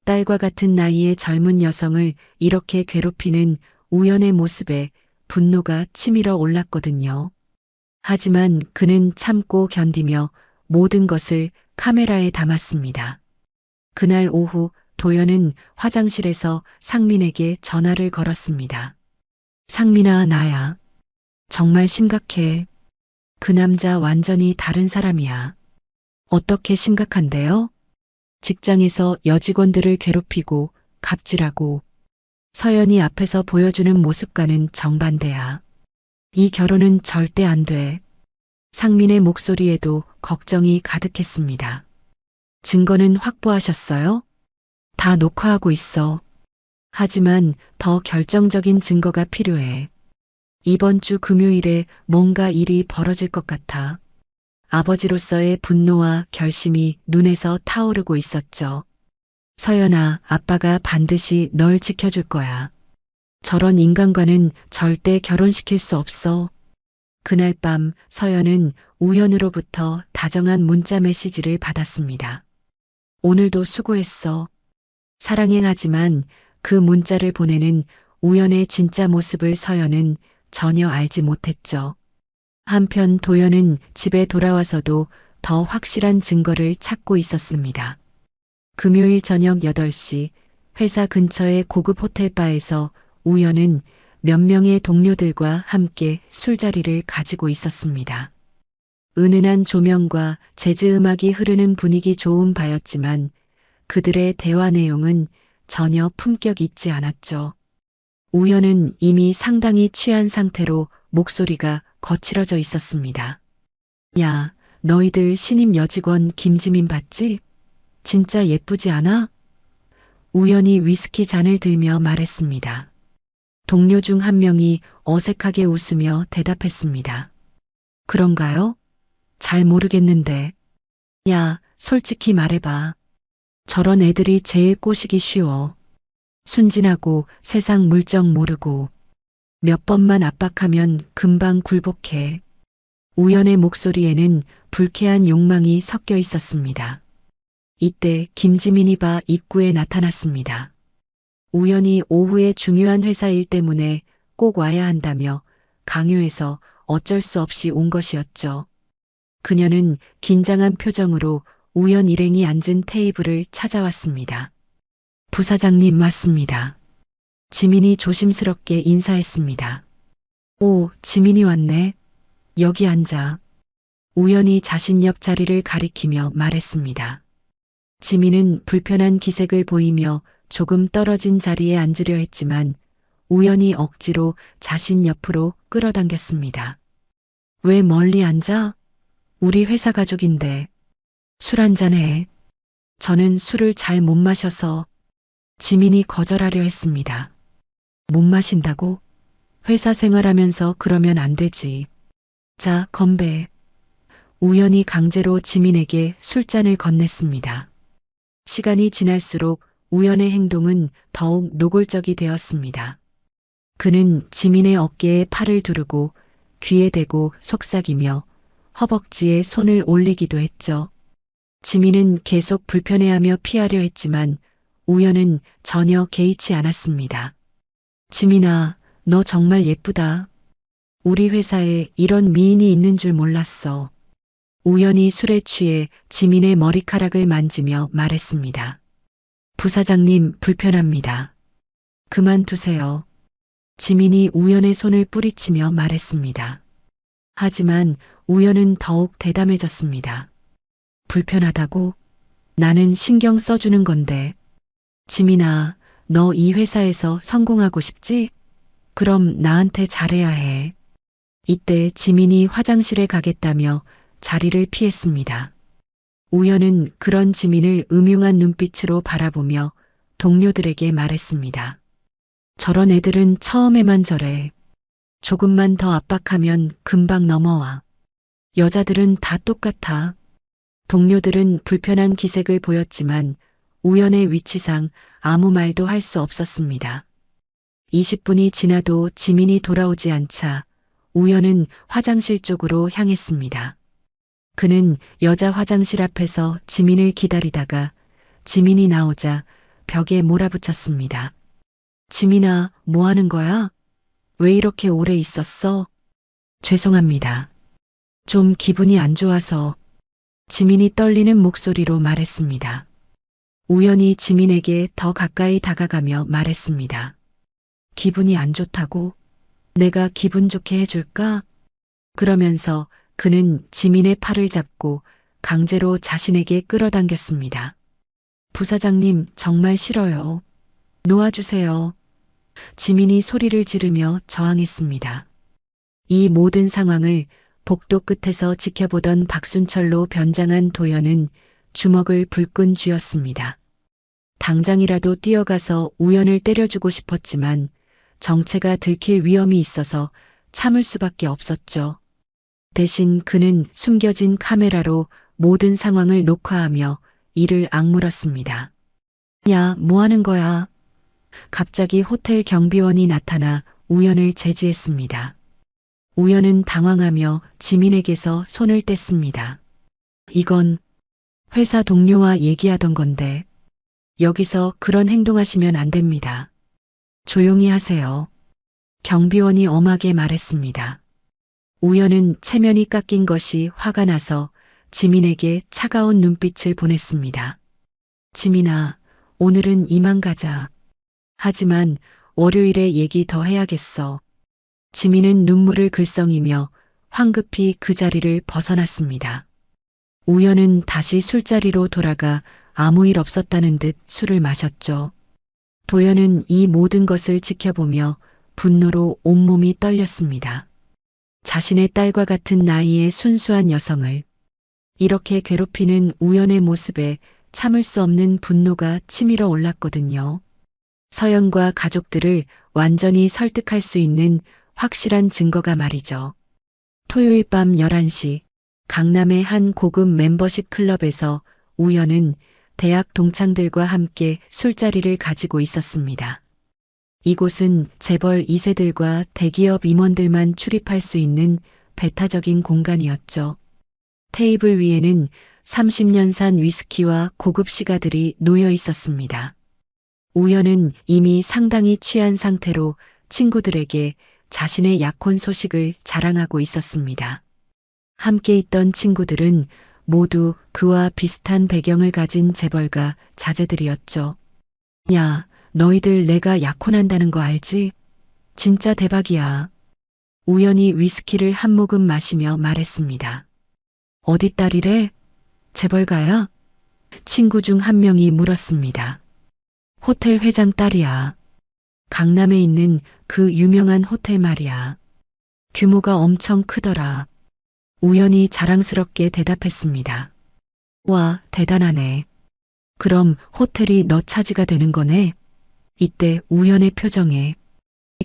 딸과 같은 나이의 젊은 여성을 이렇게 괴롭히는 우연의 모습에 분노가 치밀어 올랐거든요. 하지만 그는 참고 견디며 모든 것을 카메라에 담았습니다. 그날 오후 도연은 화장실에서 상민에게 전화를 걸었습니다. 상민아, 나야. 정말 심각해. 그 남자 완전히 다른 사람이야. 어떻게 심각한데요? 직장에서 여직원들을 괴롭히고 갑질하고 서연이 앞에서 보여주는 모습과는 정반대야. 이 결혼은 절대 안 돼. 상민의 목소리에도 걱정이 가득했습니다. 증거는 확보하셨어요? 다 녹화하고 있어. 하지만 더 결정적인 증거가 필요해. 이번 주 금요일에 뭔가 일이 벌어질 것 같아. 아버지로서의 분노와 결심이 눈에서 타오르고 있었죠. 서연아, 아빠가 반드시 널 지켜줄 거야. 저런 인간과는 절대 결혼시킬 수 없어. 그날 밤 서연은 우연으로부터 다정한 문자 메시지를 받았습니다. 오늘도 수고했어. 사랑해. 하지만 그 문자를 보내는 우연의 진짜 모습을 서연은 전혀 알지 못했죠. 한편 도연은 집에 돌아와서도 더 확실한 증거를 찾고 있었습니다. 금요일 저녁 8시 회사 근처의 고급 호텔바에서 우연은 몇 명의 동료들과 함께 술자리를 가지고 있었습니다. 은은한 조명과 재즈 음악이 흐르는 분위기 좋은 바였지만 그들의 대화 내용은 전혀 품격 있지 않았죠. 우연은 이미 상당히 취한 상태로 목소리가 거칠어져 있었습니다. 야, 너희들 신임 여직원 김지민 봤지? 진짜 예쁘지 않아? 우연히 위스키 잔을 들며 말했습니다. 동료 중 한 명이 어색하게 웃으며 대답했습니다. 그런가요? 잘 모르겠는데. 야, 솔직히 말해봐. 저런 애들이 제일 꼬시기 쉬워. 순진하고 세상 물정 모르고 몇 번만 압박하면 금방 굴복해. 우연의 목소리에는 불쾌한 욕망이 섞여 있었습니다. 이때 김지민이 바 입구에 나타났습니다. 우연히 오후에 중요한 회사 일 때문에 꼭 와야 한다며 강요해서 어쩔 수 없이 온 것이었죠. 그녀는 긴장한 표정으로 우연 일행이 앉은 테이블을 찾아왔습니다. 부사장님 맞습니다. 지민이 조심스럽게 인사했습니다. 오, 지민이 왔네. 여기 앉아. 우연히 자신 옆 자리를 가리키며 말했습니다. 지민은 불편한 기색을 보이며 조금 떨어진 자리에 앉으려 했지만 우연히 억지로 자신 옆으로 끌어당겼습니다. 왜 멀리 앉아? 우리 회사 가족인데. 술 한잔해. 저는 술을 잘 못 마셔서. 지민이 거절하려 했습니다. 못 마신다고? 회사 생활하면서 그러면 안 되지. 자, 건배. 우연히 강제로 지민에게 술잔을 건넸습니다. 시간이 지날수록 우연의 행동은 더욱 노골적이 되었습니다. 그는 지민의 어깨에 팔을 두르고 귀에 대고 속삭이며 허벅지에 손을 올리기도 했죠. 지민은 계속 불편해하며 피하려 했지만 우연은 전혀 개의치 않았습니다. 지민아, 너 정말 예쁘다. 우리 회사에 이런 미인이 있는 줄 몰랐어. 우연히 술에 취해 지민의 머리카락을 만지며 말했습니다. 부사장님 불편합니다. 그만두세요. 지민이 우연의 손을 뿌리치며 말했습니다. 하지만 우연은 더욱 대담해졌습니다. 불편하다고? 나는 신경 써주는 건데. 지민아, 너 이 회사에서 성공하고 싶지? 그럼 나한테 잘해야 해. 이때 지민이 화장실에 가겠다며 자리를 피했습니다. 우연은 그런 지민을 음흉한 눈빛으로 바라보며 동료들에게 말했습니다. 저런 애들은 처음에만 저래. 조금만 더 압박하면 금방 넘어와. 여자들은 다 똑같아. 동료들은 불편한 기색을 보였지만 우연의 위치상 아무 말도 할 수 없었습니다. 20분이 지나도 지민이 돌아오지 않자 우연은 화장실 쪽으로 향했습니다. 그는 여자 화장실 앞에서 지민을 기다리다가 지민이 나오자 벽에 몰아붙였습니다. 지민아, 뭐 하는 거야? 왜 이렇게 오래 있었어? 죄송합니다. 좀 기분이 안 좋아서. 지민이 떨리는 목소리로 말했습니다. 우연히 지민에게 더 가까이 다가가며 말했습니다. 기분이 안 좋다고? 내가 기분 좋게 해줄까? 그러면서 그는 지민의 팔을 잡고 강제로 자신에게 끌어당겼습니다. 부사장님, 정말 싫어요. 놓아주세요. 지민이 소리를 지르며 저항했습니다. 이 모든 상황을 복도 끝에서 지켜보던 박순철로 변장한 도연은 주먹을 불끈 쥐었습니다. 당장이라도 뛰어가서 우연을 때려주고 싶었지만 정체가 들킬 위험이 있어서 참을 수밖에 없었죠. 대신 그는 숨겨진 카메라로 모든 상황을 녹화하며 이를 악물었습니다. 야, 뭐 하는 거야? 갑자기 호텔 경비원이 나타나 우연을 제지했습니다. 우연은 당황하며 지민에게서 손을 뗐습니다. 이건 회사 동료와 얘기하던 건데 여기서 그런 행동하시면 안 됩니다. 조용히 하세요. 경비원이 엄하게 말했습니다. 우연은 체면이 깎인 것이 화가 나서 지민에게 차가운 눈빛을 보냈습니다. 지민아, 오늘은 이만 가자. 하지만 월요일에 얘기 더 해야겠어. 지민은 눈물을 글썽이며 황급히 그 자리를 벗어났습니다. 우연은 다시 술자리로 돌아가 아무 일 없었다는 듯 술을 마셨죠. 도연은 이 모든 것을 지켜보며 분노로 온몸이 떨렸습니다. 자신의 딸과 같은 나이의 순수한 여성을 이렇게 괴롭히는 우연의 모습에 참을 수 없는 분노가 치밀어 올랐거든요. 서연과 가족들을 완전히 설득할 수 있는 확실한 증거가 말이죠. 토요일 밤 11시 강남의 한 고급 멤버십 클럽에서 우연은 대학 동창들과 함께 술자리를 가지고 있었습니다. 이곳은 재벌 2세들과 대기업 임원들만 출입할 수 있는 배타적인 공간이었죠. 테이블 위에는 30년산 위스키와 고급 시가들이 놓여 있었습니다. 우연은 이미 상당히 취한 상태로 친구들에게 자신의 약혼 소식을 자랑하고 있었습니다. 함께 있던 친구들은 모두 그와 비슷한 배경을 가진 재벌가 자제들이었죠. 야, 너희들 내가 약혼한다는 거 알지? 진짜 대박이야. 우연히 위스키를 한 모금 마시며 말했습니다. 어디 딸이래? 재벌가야? 친구 중 한 명이 물었습니다. 호텔 회장 딸이야. 강남에 있는 그 유명한 호텔 말이야. 규모가 엄청 크더라. 우연히 자랑스럽게 대답했습니다. 와, 대단하네. 그럼 호텔이 너 차지가 되는 거네? 이때 우연의 표정에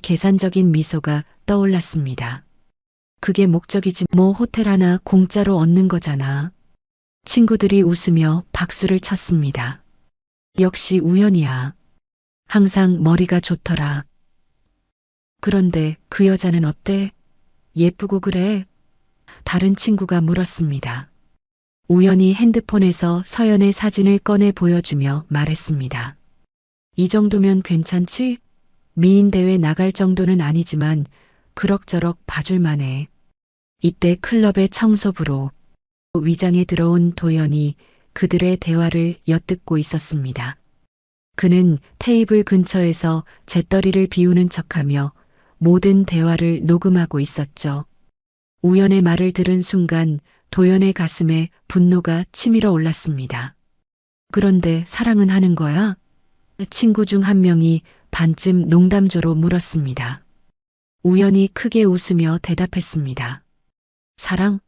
계산적인 미소가 떠올랐습니다. 그게 목적이지 뭐 호텔 하나 공짜로 얻는 거잖아. 친구들이 웃으며 박수를 쳤습니다. 역시 우연이야. 항상 머리가 좋더라. 그런데 그 여자는 어때? 예쁘고 그래? 다른 친구가 물었습니다. 우연히 핸드폰에서 서연의 사진을 꺼내 보여주며 말했습니다. 이 정도면 괜찮지? 미인 대회 나갈 정도는 아니지만 그럭저럭 봐줄만 해. 이때 클럽의 청소부로 위장에 들어온 도연이 그들의 대화를 엿듣고 있었습니다. 그는 테이블 근처에서 재떨이를 비우는 척하며 모든 대화를 녹음하고 있었죠. 우연의 말을 들은 순간 도연의 가슴에 분노가 치밀어 올랐습니다. 그런데 사랑은 하는 거야? 친구 중 한 명이 반쯤 농담조로 물었습니다. 우연히 크게 웃으며 대답했습니다. 사랑?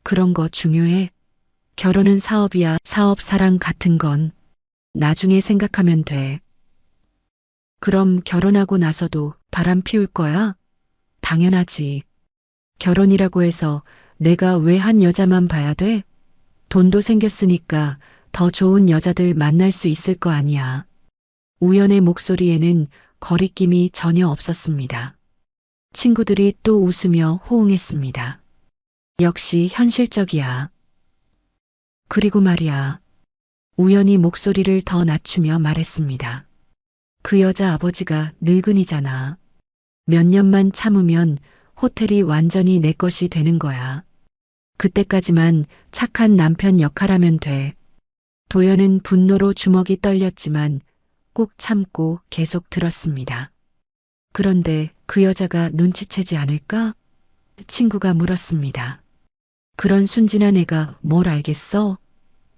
그런 거 중요해? 결혼은 사업이야. 사업 사랑 같은 건 나중에 생각하면 돼. 그럼 결혼하고 나서도 바람 피울 거야? 당연하지. 결혼이라고 해서 내가 왜 한 여자만 봐야 돼? 돈도 생겼으니까 더 좋은 여자들 만날 수 있을 거 아니야. 우연의 목소리에는 거리낌이 전혀 없었습니다. 친구들이 또 웃으며 호응했습니다. 역시 현실적이야. 그리고 말이야. 우연히 목소리를 더 낮추며 말했습니다. 그 여자 아버지가 늙은이잖아. 몇 년만 참으면 호텔이 완전히 내 것이 되는 거야. 그때까지만 착한 남편 역할하면 돼. 도연은 분노로 주먹이 떨렸지만 꾹 참고 계속 들었습니다. 그런데 그 여자가 눈치채지 않을까? 친구가 물었습니다. 그런 순진한 애가 뭘 알겠어?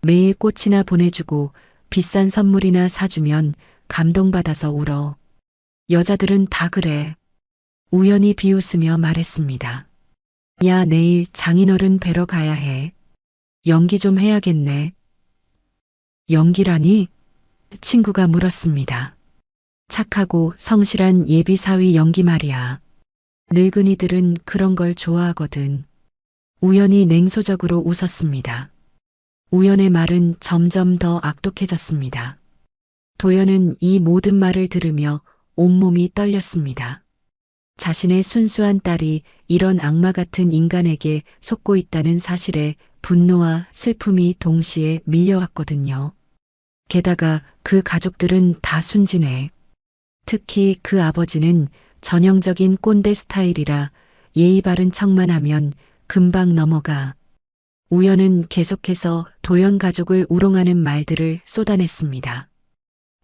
매일 꽃이나 보내주고 비싼 선물이나 사주면 감동받아서 울어. 여자들은 다 그래. 우연히 비웃으며 말했습니다. 야, 내일 장인어른 뵈러 가야 해. 연기 좀 해야겠네. 연기라니? 친구가 물었습니다. 착하고 성실한 예비사위 연기 말이야. 늙은이들은 그런 걸 좋아하거든. 우연히 냉소적으로 웃었습니다. 우연의 말은 점점 더 악독해졌습니다. 도연은 이 모든 말을 들으며 온몸이 떨렸습니다. 자신의 순수한 딸이 이런 악마 같은 인간에게 속고 있다는 사실에 분노와 슬픔이 동시에 밀려왔거든요. 게다가 그 가족들은 다 순진해. 특히 그 아버지는 전형적인 꼰대 스타일이라 예의 바른 척만 하면 금방 넘어가. 우연은 계속해서 도연 가족을 우롱하는 말들을 쏟아냈습니다.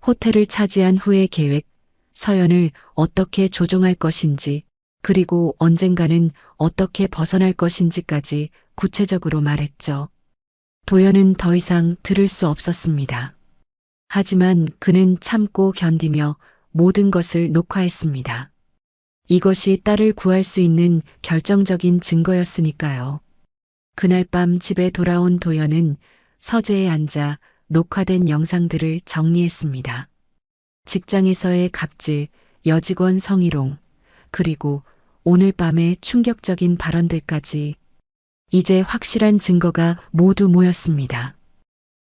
호텔을 차지한 후의 계획, 서연을 어떻게 조종할 것인지, 그리고 언젠가는 어떻게 벗어날 것인지까지 구체적으로 말했죠. 도연은 더 이상 들을 수 없었습니다. 하지만 그는 참고 견디며 모든 것을 녹화했습니다. 이것이 딸을 구할 수 있는 결정적인 증거였으니까요. 그날 밤 집에 돌아온 도연은 서재에 앉아 녹화된 영상들을 정리했습니다. 직장에서의 갑질, 여직원 성희롱, 그리고 오늘 밤의 충격적인 발언들까지 이제 확실한 증거가 모두 모였습니다.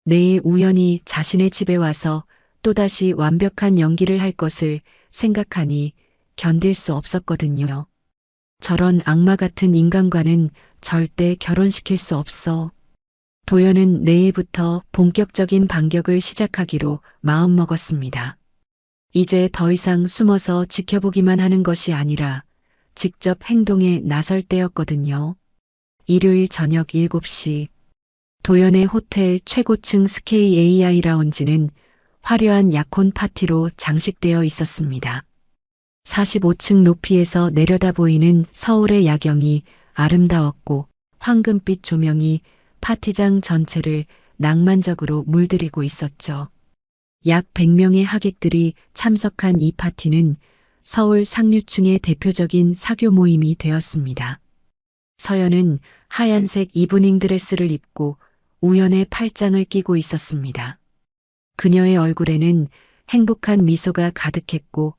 내일 우연히 자신의 집에 와서 또다시 완벽한 연기를 할 것을 생각하니 견딜 수 없었거든요. 저런 악마 같은 인간과는 절대 결혼시킬 수 없어. 도연은 내일부터 본격적인 반격을 시작하기로 마음먹었습니다. 이제 더 이상 숨어서 지켜보기만 하는 것이 아니라 직접 행동에 나설 때였거든요. 일요일 저녁 7시 도연의 호텔 최고층 스케이 AI 라운지는 화려한 약혼 파티로 장식되어 있었습니다. 45층 높이에서 내려다 보이는 서울의 야경이 아름다웠고 황금빛 조명이 파티장 전체를 낭만적으로 물들이고 있었죠. 약 100명의 하객들이 참석한 이 파티는 서울 상류층의 대표적인 사교 모임이 되었습니다. 서연은 하얀색 이브닝 드레스를 입고 우연의 팔짱을 끼고 있었습니다. 그녀의 얼굴에는 행복한 미소가 가득했고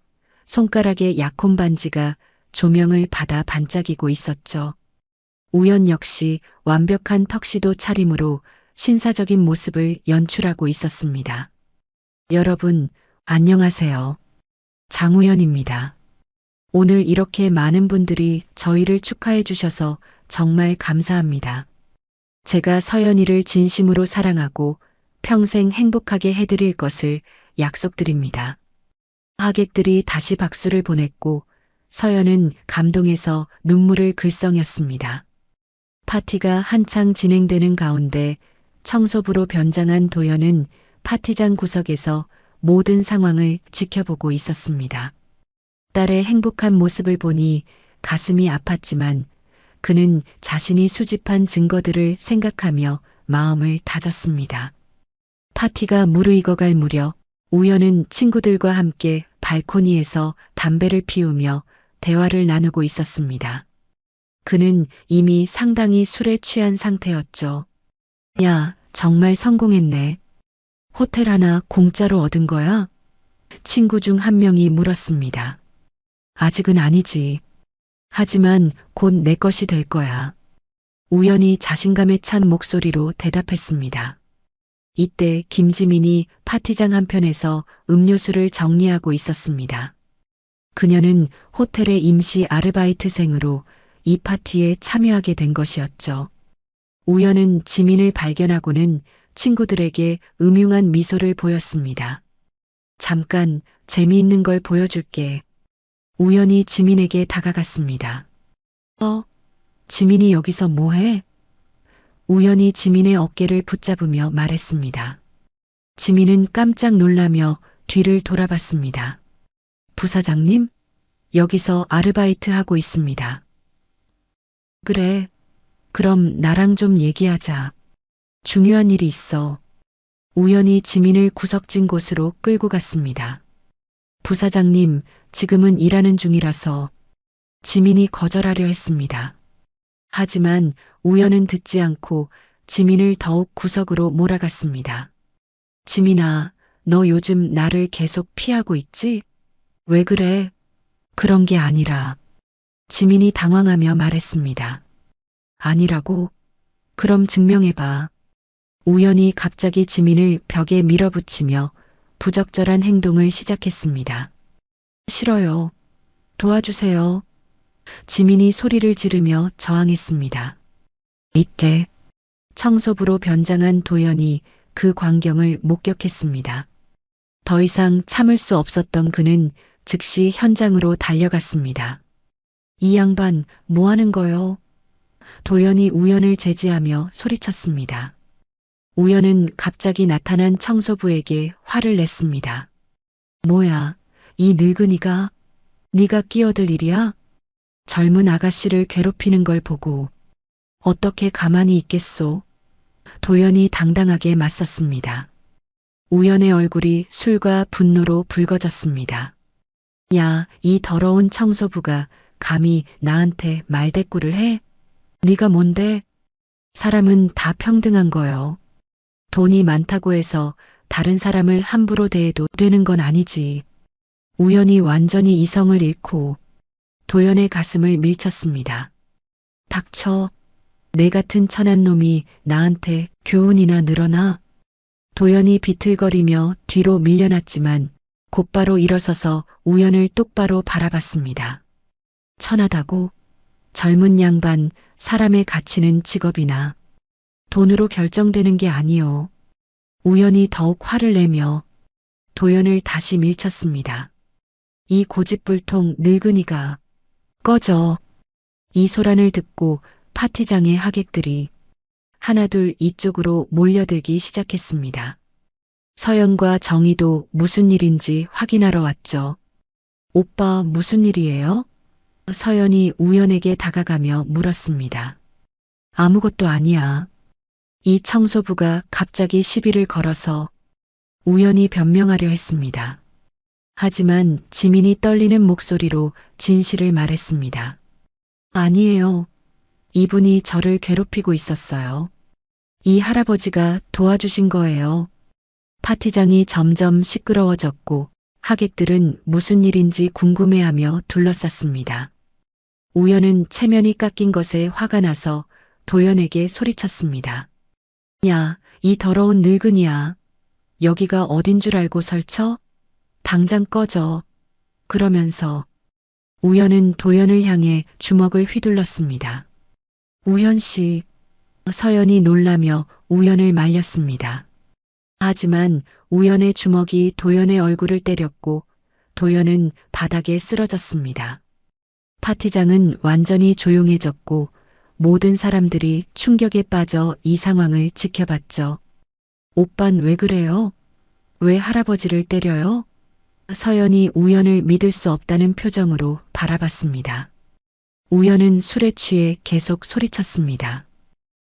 손가락의 약혼 반지가 조명을 받아 반짝이고 있었죠. 우연 역시 완벽한 턱시도 차림으로 신사적인 모습을 연출하고 있었습니다. 여러분, 안녕하세요. 장우연입니다. 오늘 이렇게 많은 분들이 저희를 축하해 주셔서 정말 감사합니다. 제가 서연이를 진심으로 사랑하고 평생 행복하게 해드릴 것을 약속드립니다. 하객들이 다시 박수를 보냈고 서연은 감동해서 눈물을 글썽였습니다. 파티가 한창 진행되는 가운데 청소부로 변장한 도연은 파티장 구석에서 모든 상황을 지켜보고 있었습니다. 딸의 행복한 모습을 보니 가슴이 아팠지만 그는 자신이 수집한 증거들을 생각하며 마음을 다졌습니다. 파티가 무르익어갈 무렵 우연은 친구들과 함께 발코니에서 담배를 피우며 대화를 나누고 있었습니다. 그는 이미 상당히 술에 취한 상태였죠. 야, 정말 성공했네. 호텔 하나 공짜로 얻은 거야? 친구 중 한 명이 물었습니다. 아직은 아니지. 하지만 곧 내 것이 될 거야. 우연히 자신감에 찬 목소리로 대답했습니다. 이때 김지민이 파티장 한편에서 음료수를 정리하고 있었습니다. 그녀는 호텔의 임시 아르바이트생으로 이 파티에 참여하게 된 것이었죠. 우연은 지민을 발견하고는 친구들에게 음흉한 미소를 보였습니다. 잠깐 재미있는 걸 보여줄게. 우연히 지민에게 다가갔습니다. 지민이 여기서 뭐해? 우연히 지민의 어깨를 붙잡으며 말했습니다. 지민은 깜짝 놀라며 뒤를 돌아봤습니다. 부사장님? 여기서 아르바이트 하고 있습니다. 그래. 그럼 나랑 좀 얘기하자. 중요한 일이 있어. 우연히 지민을 구석진 곳으로 끌고 갔습니다. 부사장님, 지금은 일하는 중이라서. 지민이 거절하려 했습니다. 하지만 우연은 듣지 않고 지민을 더욱 구석으로 몰아갔습니다. 지민아, 너 요즘 나를 계속 피하고 있지? 왜 그래? 그런 게 아니라. 지민이 당황하며 말했습니다. 아니라고? 그럼 증명해봐. 우연히 갑자기 지민을 벽에 밀어붙이며 부적절한 행동을 시작했습니다. 싫어요. 도와주세요. 지민이 소리를 지르며 저항했습니다. 이때 청소부로 변장한 도연이 그 광경을 목격했습니다. 더 이상 참을 수 없었던 그는 즉시 현장으로 달려갔습니다. 이 양반 뭐 하는 거요? 도연이 우연을 제지하며 소리쳤습니다. 우연은 갑자기 나타난 청소부에게 화를 냈습니다. 뭐야, 이 늙은이가? 네가 끼어들 일이야? 젊은 아가씨를 괴롭히는 걸 보고 어떻게 가만히 있겠소? 도연이 당당하게 맞섰습니다. 우연의 얼굴이 술과 분노로 붉어졌습니다. 야, 이 더러운 청소부가 감히 나한테 말대꾸를 해? 네가 뭔데? 사람은 다 평등한 거요. 돈이 많다고 해서 다른 사람을 함부로 대해도 되는 건 아니지. 우연히 완전히 이성을 잃고 도연의 가슴을 밀쳤습니다. 닥쳐. 내 같은 천한 놈이 나한테 교훈이나 늘어나. 도연이 비틀거리며 뒤로 밀려났지만 곧바로 일어서서 우연을 똑바로 바라봤습니다. 천하다고? 젊은 양반, 사람의 가치는 직업이나 돈으로 결정되는 게 아니요. 우연이 더욱 화를 내며 도연을 다시 밀쳤습니다. 이 고집불통 늙은이가 꺼져. 이 소란을 듣고 파티장의 하객들이 하나둘 이쪽으로 몰려들기 시작했습니다. 서연과 정희도 무슨 일인지 확인하러 왔죠. 오빠 무슨 일이에요? 서연이 우연에게 다가가며 물었습니다. 아무것도 아니야. 이 청소부가 갑자기 시비를 걸어서 우연히 변명하려 했습니다. 하지만 지민이 떨리는 목소리로 진실을 말했습니다. 아니에요. 이분이 저를 괴롭히고 있었어요. 이 할아버지가 도와주신 거예요. 파티장이 점점 시끄러워졌고 하객들은 무슨 일인지 궁금해하며 둘러쌌습니다. 우연은 체면이 깎인 것에 화가 나서 도연에게 소리쳤습니다. 야, 이 더러운 늙은이야. 여기가 어딘 줄 알고 설쳐? 당장 꺼져. 그러면서 우연은 도연을 향해 주먹을 휘둘렀습니다. 우연 씨. 서연이 놀라며 우연을 말렸습니다. 하지만 우연의 주먹이 도연의 얼굴을 때렸고 도연은 바닥에 쓰러졌습니다. 파티장은 완전히 조용해졌고 모든 사람들이 충격에 빠져 이 상황을 지켜봤죠. 오빤 왜 그래요? 왜 할아버지를 때려요? 서연이 우연을 믿을 수 없다는 표정으로 바라봤습니다. 우연은 술에 취해 계속 소리쳤습니다.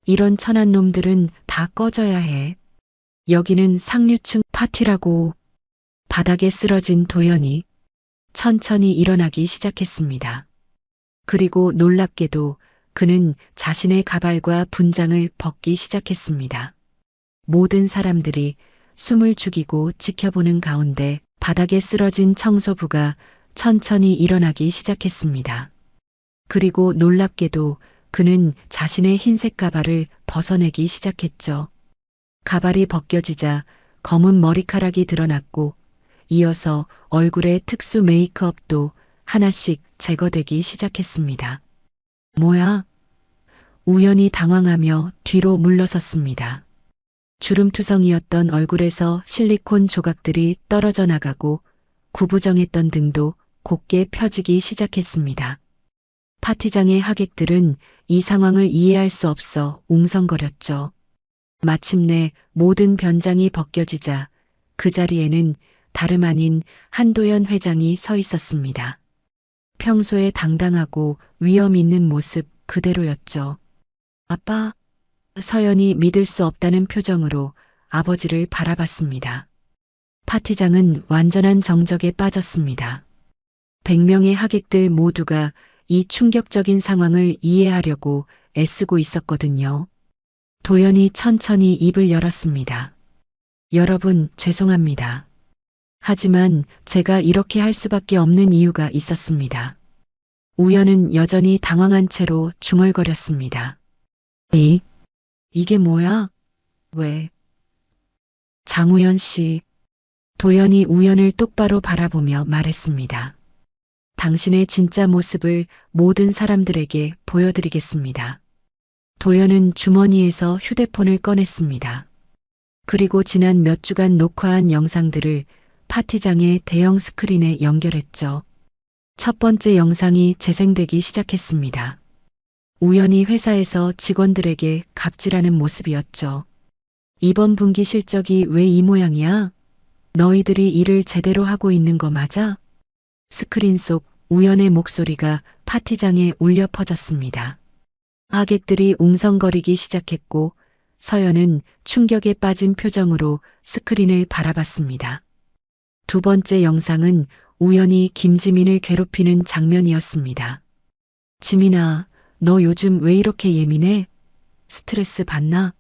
이런 천한 놈들은 다 꺼져야 해. 여기는 상류층 파티라고. 바닥에 쓰러진 도연이 천천히 일어나기 시작했습니다. 그리고 놀랍게도 그는 자신의 가발과 분장을 벗기 시작했습니다. 모든 사람들이 숨을 죽이고 지켜보는 가운데 바닥에 쓰러진 청소부가 천천히 일어나기 시작했습니다. 그리고 놀랍게도 그는 자신의 흰색 가발을 벗어내기 시작했죠. 가발이 벗겨지자 검은 머리카락이 드러났고 이어서 얼굴의 특수 메이크업도 하나씩 제거되기 시작했습니다. 뭐야? 우연히 당황하며 뒤로 물러섰습니다. 주름투성이었던 얼굴에서 실리콘 조각들이 떨어져 나가고 구부정했던 등도 곧게 펴지기 시작했습니다. 파티장의 하객들은 이 상황을 이해할 수 없어 웅성거렸죠. 마침내 모든 변장이 벗겨지자 그 자리에는 다름 아닌 한도연 회장이 서 있었습니다. 평소에 당당하고 위험 있는 모습 그대로였죠. 아빠, 서연이 믿을 수 없다는 표정으로 아버지를 바라봤습니다. 파티장은 완전한 정적에 빠졌습니다. 100명의 하객들 모두가 이 충격적인 상황을 이해하려고 애쓰고 있었거든요. 도연이 천천히 입을 열었습니다. 여러분, 죄송합니다. 하지만 제가 이렇게 할 수밖에 없는 이유가 있었습니다. 우연은 여전히 당황한 채로 중얼거렸습니다. 이게 뭐야? 왜? 장우연 씨. 도연이 우연을 똑바로 바라보며 말했습니다. 당신의 진짜 모습을 모든 사람들에게 보여드리겠습니다. 도연은 주머니에서 휴대폰을 꺼냈습니다. 그리고 지난 몇 주간 녹화한 영상들을 파티장의 대형 스크린에 연결했죠. 첫 번째 영상이 재생되기 시작했습니다. 우연히 회사에서 직원들에게 갑질하는 모습이었죠. 이번 분기 실적이 왜 이 모양이야? 너희들이 일을 제대로 하고 있는 거 맞아? 스크린 속 우연의 목소리가 파티장에 울려 퍼졌습니다. 하객들이 웅성거리기 시작했고 서연은 충격에 빠진 표정으로 스크린을 바라봤습니다. 두 번째 영상은 우연히 김지민을 괴롭히는 장면이었습니다. 지민아, 너 요즘 왜 이렇게 예민해? 스트레스 받나?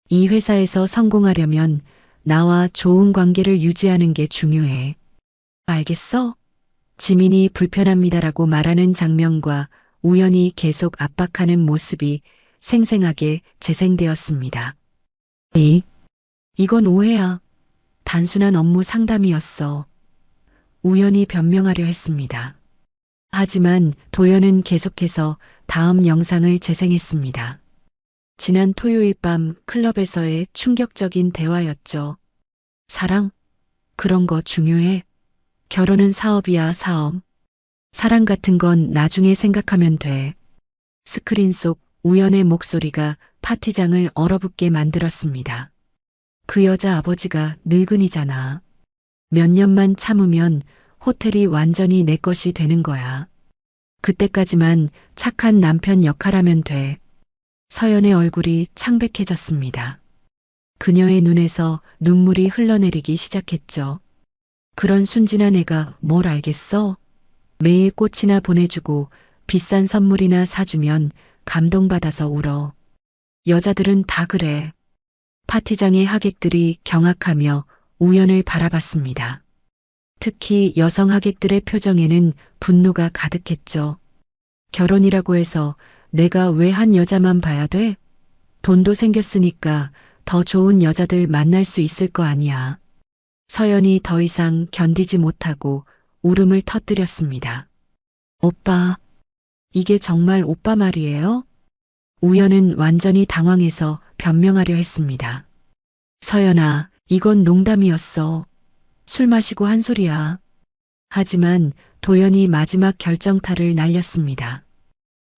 이 회사에서 성공하려면 나와 좋은 관계를 유지하는 게 중요해. 알겠어? 지민이 불편합니다라고 말하는 장면과 우연히 계속 압박하는 모습이 생생하게 재생되었습니다. 이건 오해야. 단순한 업무 상담이었어. 우연히 변명하려 했습니다. 하지만 도연은 계속해서 다음 영상을 재생했습니다. 지난 토요일 밤 클럽에서의 충격적인 대화였죠. 사랑? 그런 거 중요해? 결혼은 사업이야, 사업. 사랑 같은 건 나중에 생각하면 돼. 스크린 속 우연의 목소리가 파티장을 얼어붙게 만들었습니다. 그 여자 아버지가 늙은이잖아. 몇 년만 참으면 호텔이 완전히 내 것이 되는 거야. 그때까지만 착한 남편 역할하면 돼. 서연의 얼굴이 창백해졌습니다. 그녀의 눈에서 눈물이 흘러내리기 시작했죠. 그런 순진한 애가 뭘 알겠어? 매일 꽃이나 보내주고 비싼 선물이나 사주면 감동받아서 울어. 여자들은 다 그래. 파티장의 하객들이 경악하며 우연을 바라봤습니다. 특히 여성 하객들의 표정에는 분노가 가득했죠. 결혼이라고 해서 내가 왜 한 여자만 봐야 돼? 돈도 생겼으니까 더 좋은 여자들 만날 수 있을 거 아니야. 서연이 더 이상 견디지 못하고 울음을 터뜨렸습니다. 오빠, 이게 정말 오빠 말이에요? 우연은 완전히 당황해서 변명하려 했습니다. 서연아, 이건 농담이었어. 술 마시고 한 소리야. 하지만 도연이 마지막 결정타를 날렸습니다.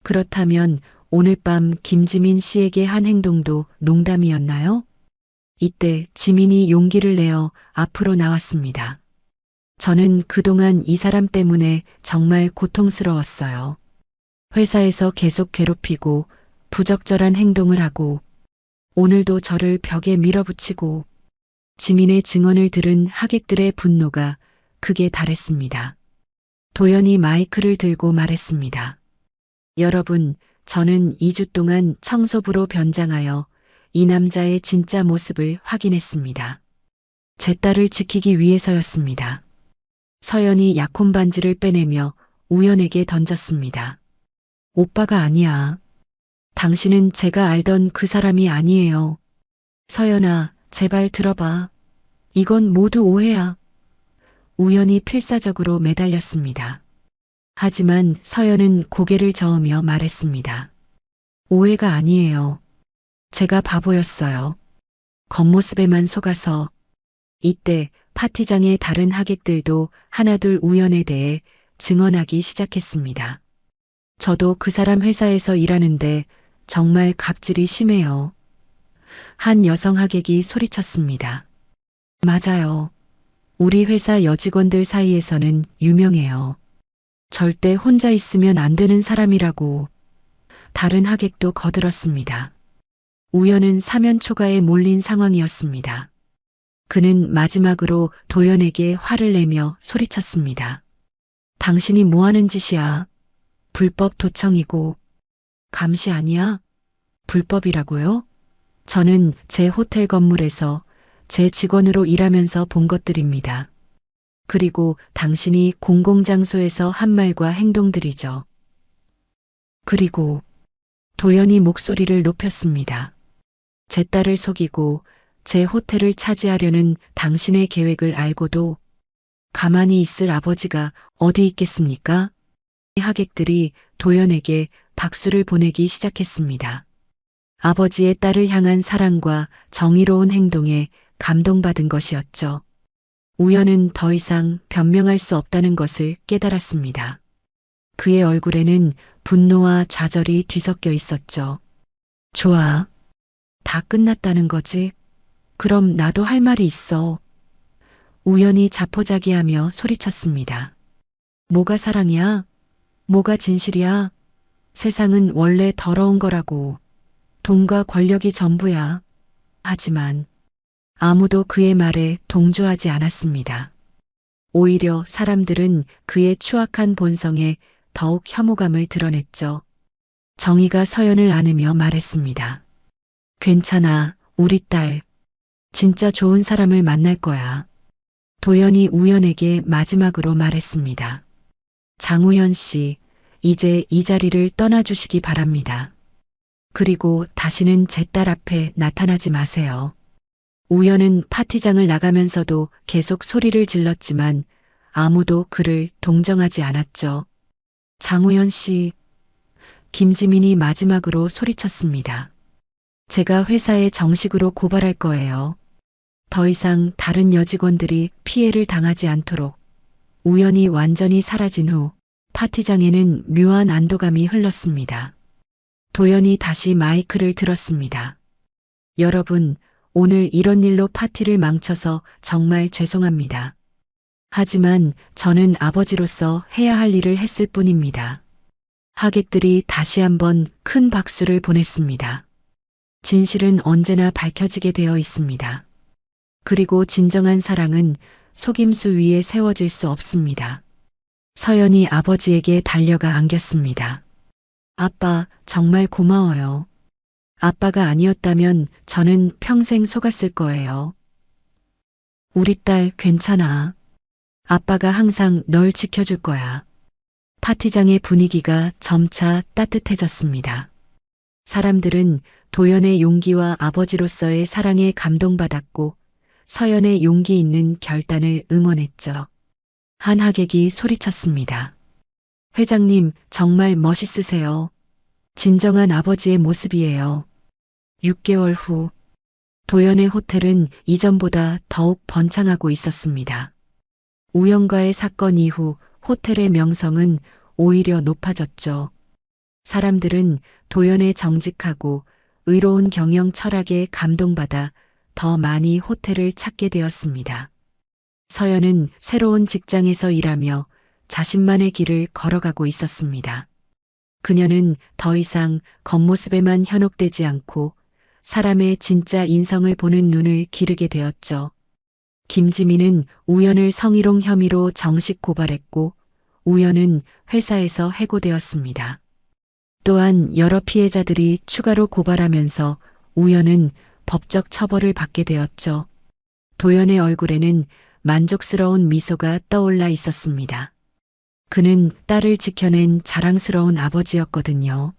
그렇다면 오늘 밤 김지민 씨에게 한 행동도 농담이었나요? 이때 지민이 용기를 내어 앞으로 나왔습니다. 저는 그동안 이 사람 때문에 정말 고통스러웠어요. 회사에서 계속 괴롭히고 부적절한 행동을 하고 오늘도 저를 벽에 밀어붙이고 지민의 증언을 들은 하객들의 분노가 극에 달했습니다. 도연이 마이크를 들고 말했습니다. 여러분, 저는 2주 동안 청소부로 변장하여 이 남자의 진짜 모습을 확인했습니다. 제 딸을 지키기 위해서였습니다. 서연이 약혼 반지를 빼내며 우연에게 던졌습니다. 오빠가 아니야. 당신은 제가 알던 그 사람이 아니에요. 서연아, 제발 들어봐. 이건 모두 오해야. 우연이 필사적으로 매달렸습니다. 하지만 서연은 고개를 저으며 말했습니다. 오해가 아니에요. 제가 바보였어요. 겉모습에만 속아서. 이때 파티장의 다른 하객들도 하나둘 우연에 대해 증언하기 시작했습니다. 저도 그 사람 회사에서 일하는데 정말 갑질이 심해요. 한 여성 하객이 소리쳤습니다. 맞아요. 우리 회사 여직원들 사이에서는 유명해요. 절대 혼자 있으면 안 되는 사람이라고. 다른 하객도 거들었습니다. 우연은 사면 초가에 몰린 상황이었습니다. 그는 마지막으로 도연에게 화를 내며 소리쳤습니다. 당신이 뭐하는 짓이야? 불법 도청이고 감시 아니야? 불법이라고요? 저는 제 호텔 건물에서 제 직원으로 일하면서 본 것들입니다. 그리고 당신이 공공장소에서 한 말과 행동들이죠. 그리고 도연이 목소리를 높였습니다. 제 딸을 속이고 제 호텔을 차지하려는 당신의 계획을 알고도 가만히 있을 아버지가 어디 있겠습니까? 하객들이 도연에게 박수를 보내기 시작했습니다. 아버지의 딸을 향한 사랑과 정의로운 행동에 감동받은 것이었죠. 우연은 더 이상 변명할 수 없다는 것을 깨달았습니다. 그의 얼굴에는 분노와 좌절이 뒤섞여 있었죠. 좋아. 다 끝났다는 거지? 그럼 나도 할 말이 있어. 우연히 자포자기하며 소리쳤습니다. 뭐가 사랑이야? 뭐가 진실이야? 세상은 원래 더러운 거라고. 돈과 권력이 전부야. 하지만 아무도 그의 말에 동조하지 않았습니다. 오히려 사람들은 그의 추악한 본성에 더욱 혐오감을 드러냈죠. 정의가 서연을 안으며 말했습니다. 괜찮아, 우리 딸. 진짜 좋은 사람을 만날 거야. 도연이 우연에게 마지막으로 말했습니다. 장우현 씨, 이제 이 자리를 떠나주시기 바랍니다. 그리고 다시는 제 딸 앞에 나타나지 마세요. 우연은 파티장을 나가면서도 계속 소리를 질렀지만 아무도 그를 동정하지 않았죠. 장우현 씨, 김지민이 마지막으로 소리쳤습니다. 제가 회사에 정식으로 고발할 거예요. 더 이상 다른 여직원들이 피해를 당하지 않도록. 우연이 완전히 사라진 후 파티장에는 묘한 안도감이 흘렀습니다. 도연이 다시 마이크를 들었습니다. 여러분, 오늘 이런 일로 파티를 망쳐서 정말 죄송합니다. 하지만 저는 아버지로서 해야 할 일을 했을 뿐입니다. 하객들이 다시 한번 큰 박수를 보냈습니다. 진실은 언제나 밝혀지게 되어 있습니다. 그리고 진정한 사랑은 속임수 위에 세워질 수 없습니다. 서연이 아버지에게 달려가 안겼습니다. 아빠, 정말 고마워요. 아빠가 아니었다면 저는 평생 속았을 거예요. 우리 딸 괜찮아. 아빠가 항상 널 지켜줄 거야. 파티장의 분위기가 점차 따뜻해졌습니다. 사람들은 도연의 용기와 아버지로서의 사랑에 감동받았고 서연의 용기 있는 결단을 응원했죠. 한 하객이 소리쳤습니다. 회장님, 정말 멋있으세요. 진정한 아버지의 모습이에요. 6개월 후 도연의 호텔은 이전보다 더욱 번창하고 있었습니다. 우연과의 사건 이후 호텔의 명성은 오히려 높아졌죠. 사람들은 도연의 정직하고 의로운 경영 철학에 감동받아 더 많이 호텔을 찾게 되었습니다. 서연은 새로운 직장에서 일하며 자신만의 길을 걸어가고 있었습니다. 그녀는 더 이상 겉모습에만 현혹되지 않고 사람의 진짜 인성을 보는 눈을 기르게 되었죠. 김지민은 우연을 성희롱 혐의로 정식 고발했고 우연은 회사에서 해고되었습니다. 또한 여러 피해자들이 추가로 고발하면서 우연은 법적 처벌을 받게 되었죠. 도연의 얼굴에는 만족스러운 미소가 떠올라 있었습니다. 그는 딸을 지켜낸 자랑스러운 아버지였거든요.